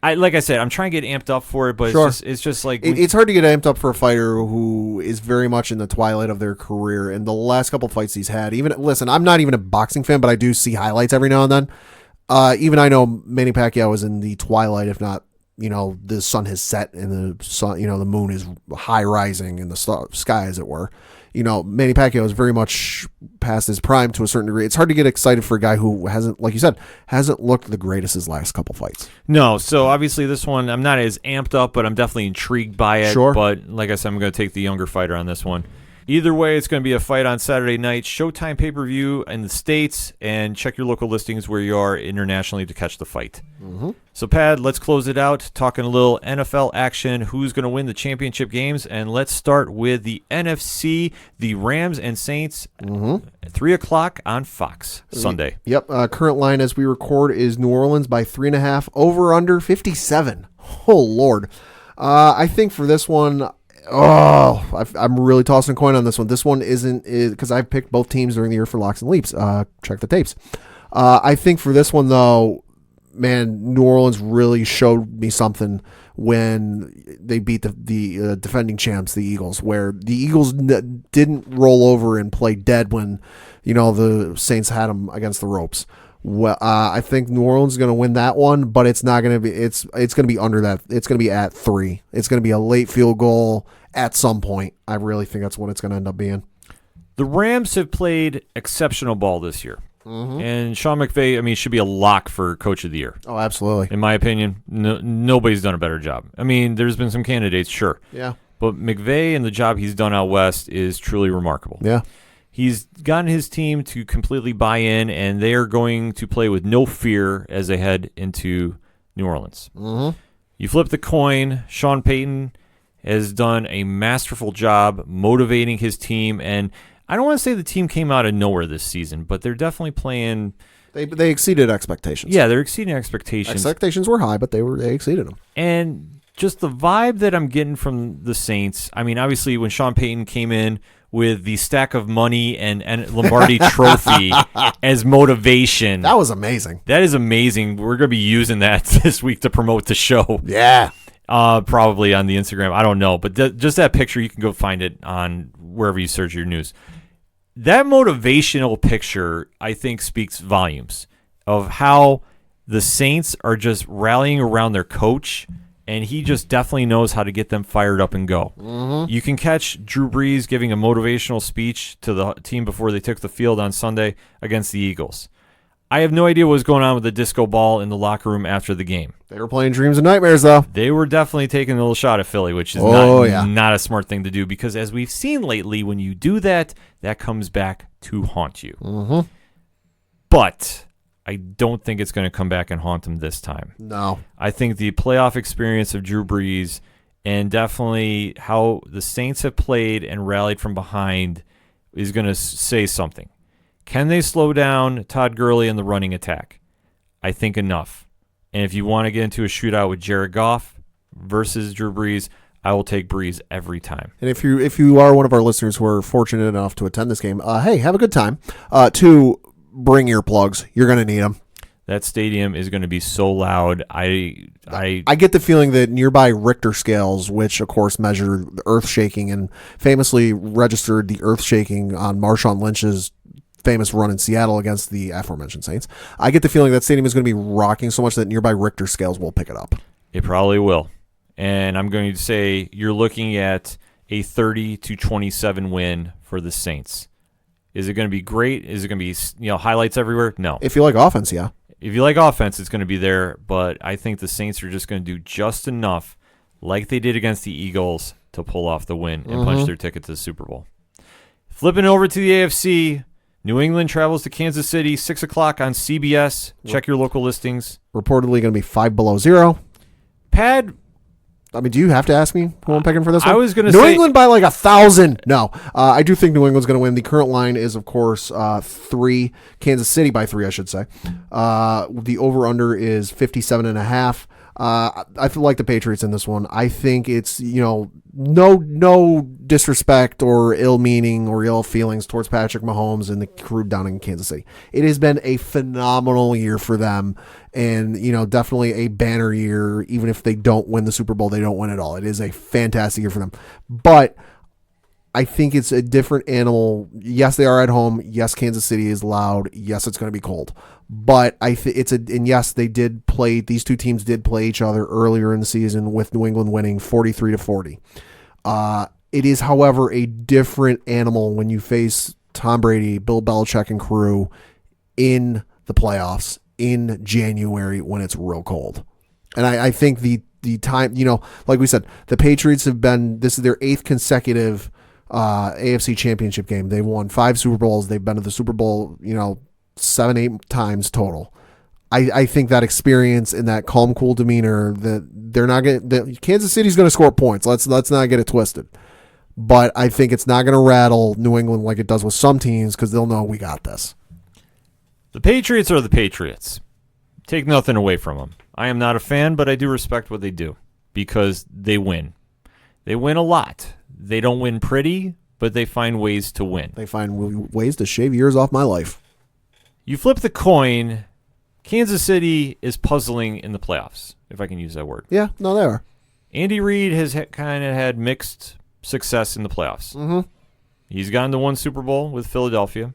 like I said, I'm trying to get amped up for it, but it's just like... It's hard to get amped up for a fighter who is very much in the twilight of their career. And the last couple fights he's had, listen, I'm not even a boxing fan, but I do see highlights every now and then. Even I know Manny Pacquiao is in the twilight, if not, the sun has set and the sun, the moon is high rising in the sky, as it were. Manny Pacquiao is very much past his prime to a certain degree. It's hard to get excited for a guy who hasn't, like you said, hasn't looked the greatest his last couple fights. No, so obviously this one, I'm not as amped up, but I'm definitely intrigued by it. Sure. But like I said, I'm going to take the younger fighter on this one. Either way, it's going to be a fight on Saturday night, Showtime pay-per-view in the States, and check your local listings where you are internationally to catch the fight. So, Pad, let's close it out, talking a little NFL action, who's going to win the championship games, and let's start with the NFC, the Rams and Saints, 3 o'clock on Fox, Sunday. Yep, current line as we record is New Orleans by 3.5, over-under 57. Oh, Lord. I think for this one... I'm really tossing a coin on this one. This one isn't because I've picked both teams during the year for locks and leaps. Check the tapes. I think for this one, though, man, New Orleans really showed me something when they beat the defending champs, the Eagles, where the Eagles didn't roll over and play dead when the Saints had them against the ropes. Well, I think New Orleans is going to win that one, but it's not going to be. It's going to be under that. It's going to be at 3. It's going to be a late field goal at some point. I really think that's what it's going to end up being. The Rams have played exceptional ball this year, and Sean McVay, should be a lock for Coach of the Year. Oh, absolutely. In my opinion, nobody's done a better job. There's been some candidates, sure, but McVay and the job he's done out west is truly remarkable. Yeah. He's gotten his team to completely buy in, and they are going to play with no fear as they head into New Orleans. Mm-hmm. You flip the coin. Sean Payton has done a masterful job motivating his team, and I don't want to say the team came out of nowhere this season, but they're definitely playing. They exceeded expectations. Yeah, they're exceeding expectations. Expectations were high, but they exceeded them. And just the vibe that I'm getting from the Saints, I mean, obviously when Sean Payton came in with the stack of money and Lombardi trophy as motivation. That was amazing. That is amazing. We're going to be using that this week to promote the show. Yeah. Probably on the Instagram. I don't know. But just that picture, you can go find it on wherever you search your news. That motivational picture, I think, speaks volumes of how the Saints are just rallying around their coach, and he just definitely knows how to get them fired up and go. Mm-hmm. You can catch Drew Brees giving a motivational speech to the team before they took the field on Sunday against the Eagles. I have no idea what was going on with the disco ball in the locker room after the game. They were playing dreams and nightmares, though. They were definitely taking a little shot at Philly, which is not a smart thing to do, because as we've seen lately, when you do that, that comes back to haunt you. Mm-hmm. But I don't think it's going to come back and haunt him this time. No. I think the playoff experience of Drew Brees and definitely how the Saints have played and rallied from behind is going to say something. Can they slow down Todd Gurley in the running attack? I think enough. And if you want to get into a shootout with Jared Goff versus Drew Brees, I will take Brees every time. And if you are one of our listeners who are fortunate enough to attend this game, hey, have a good time. To bring earplugs. You're going to need them. That stadium is going to be so loud. I get the feeling that nearby Richter scales, which of course measure the earth shaking and famously registered the earth shaking on Marshawn Lynch's famous run in Seattle against the aforementioned Saints. I get the feeling that stadium is going to be rocking so much that nearby Richter scales will pick it up. It probably will. And I'm going to say you're looking at a 30-27 win for the Saints. Is it going to be great? Is it going to be highlights everywhere? No. If you like offense, yeah. If you like offense, it's going to be there. But I think the Saints are just going to do just enough, like they did against the Eagles, to pull off the win and punch their ticket to the Super Bowl. Flipping over to the AFC, New England travels to Kansas City, 6 o'clock on CBS. Check your local listings. Reportedly going to be 5 below 0. Pad. I mean, do you have to ask me who I'm picking for this one? I was going to say New England by like 1,000. No, I do think New England's going to win. The current line is, of course, 3. Kansas City by 3, I should say. The over/under is 57.5. I feel like the Patriots in this one. I think it's, no disrespect or ill meaning or ill feelings towards Patrick Mahomes and the crew down in Kansas City. It has been a phenomenal year for them, and definitely a banner year. Even if they don't win the Super Bowl, they don't win at all. It is a fantastic year for them. But I think it's a different animal. Yes, they are at home. Yes, Kansas City is loud. Yes, it's going to be cold. But and yes, they did play. These two teams did play each other earlier in the season, with New England winning 43-40. It is, however, a different animal when you face Tom Brady, Bill Belichick, and crew in the playoffs in January when it's real cold. And I think the time, like we said, the Patriots this is their 8th consecutive AFC Championship game. They've won 5 Super Bowls. They've been to the Super Bowl, 7-8 times total. I think that experience and that calm, cool demeanor, that they're not going. Kansas City's going to score points. Let's not get it twisted. But I think it's not going to rattle New England like it does with some teams, because they'll know we got this. The Patriots are the Patriots. Take nothing away from them. I am not a fan, but I do respect what they do, because they win. They win a lot. They don't win pretty, but they find ways to win. They find ways to shave years off my life. You flip the coin. Kansas City is puzzling in the playoffs, if I can use that word. Yeah, no, they are. Andy Reid has kind of had mixed success in the playoffs. Mm-hmm. He's gotten to 1 Super Bowl with Philadelphia.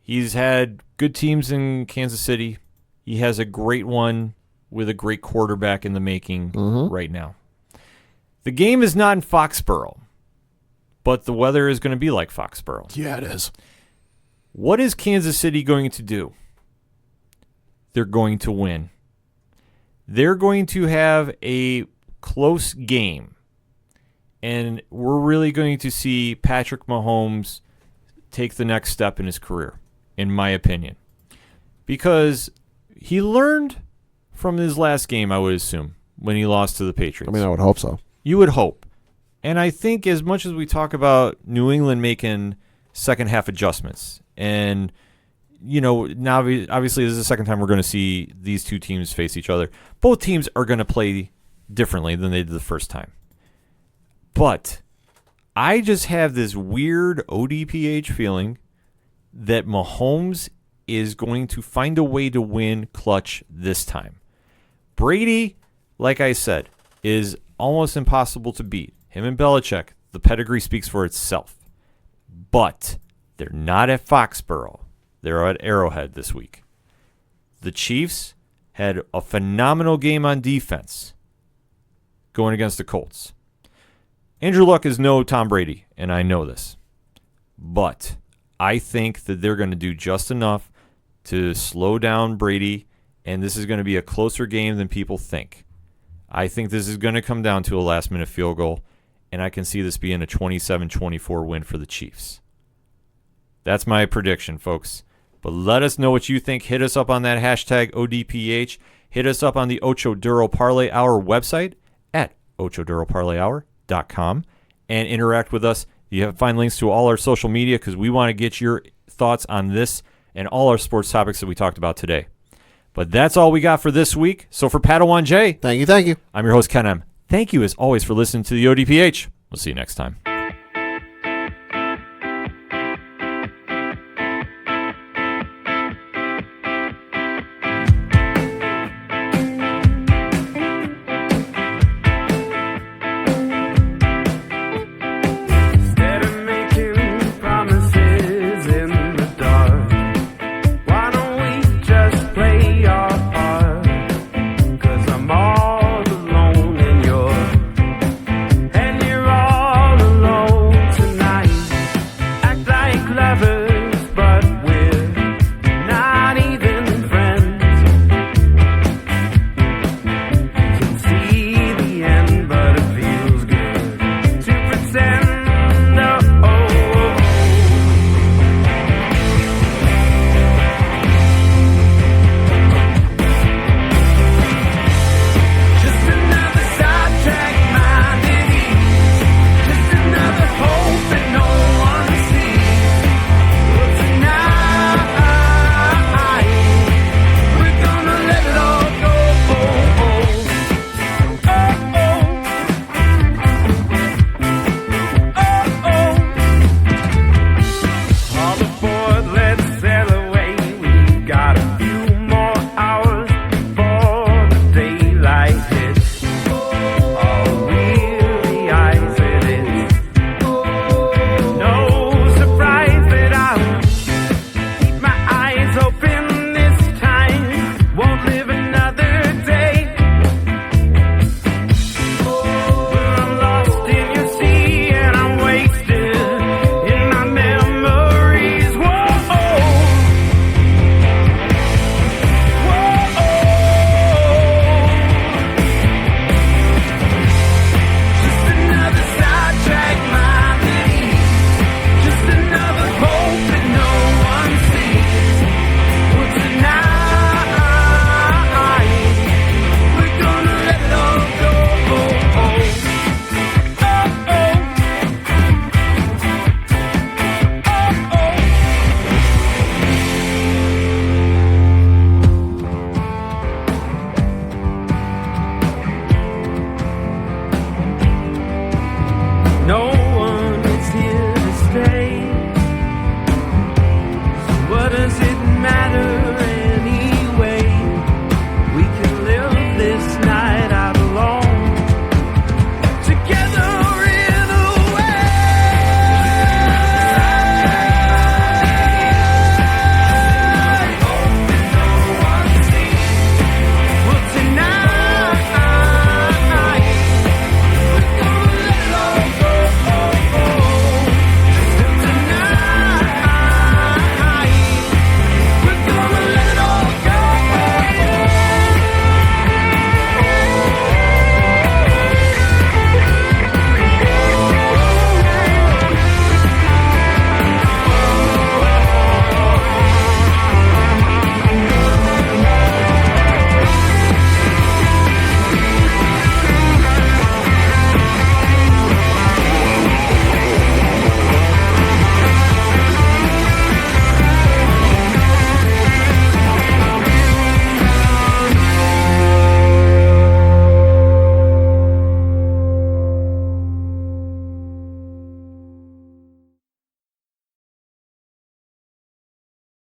He's had good teams in Kansas City. He has a great one with a great quarterback in the making right now. The game is not in Foxborough, but the weather is going to be like Foxborough. Yeah, it is. What is Kansas City going to do? They're going to win. They're going to have a close game. And we're really going to see Patrick Mahomes take the next step in his career, in my opinion. Because he learned from his last game, I would assume, when he lost to the Patriots. I would hope so. You would hope. And I think as much as we talk about New England making second half adjustments, and, now obviously this is the second time we're going to see these two teams face each other. Both teams are going to play differently than they did the first time. But I just have this weird ODPH feeling that Mahomes is going to find a way to win clutch this time. Brady, like I said, is almost impossible to beat. Him and Belichick, the pedigree speaks for itself. But they're not at Foxborough. They're at Arrowhead this week. The Chiefs had a phenomenal game on defense going against the Colts. Andrew Luck is no Tom Brady, and I know this. But I think that they're going to do just enough to slow down Brady, and this is going to be a closer game than people think. I think this is going to come down to a last-minute field goal, and I can see this being a 27-24 win for the Chiefs. That's my prediction, folks. But let us know what you think. Hit us up on that hashtag ODPH. Hit us up on the Ocho Duro Parlay Hour website at ochoduroparlayhour.com and interact with us. You have find links to all our social media because we want to get your thoughts on this and all our sports topics that we talked about today. But that's all we got for this week. So for Padawan J, thank you. I'm your host, Ken M. Thank you, as always, for listening to the ODPH. We'll see you next time.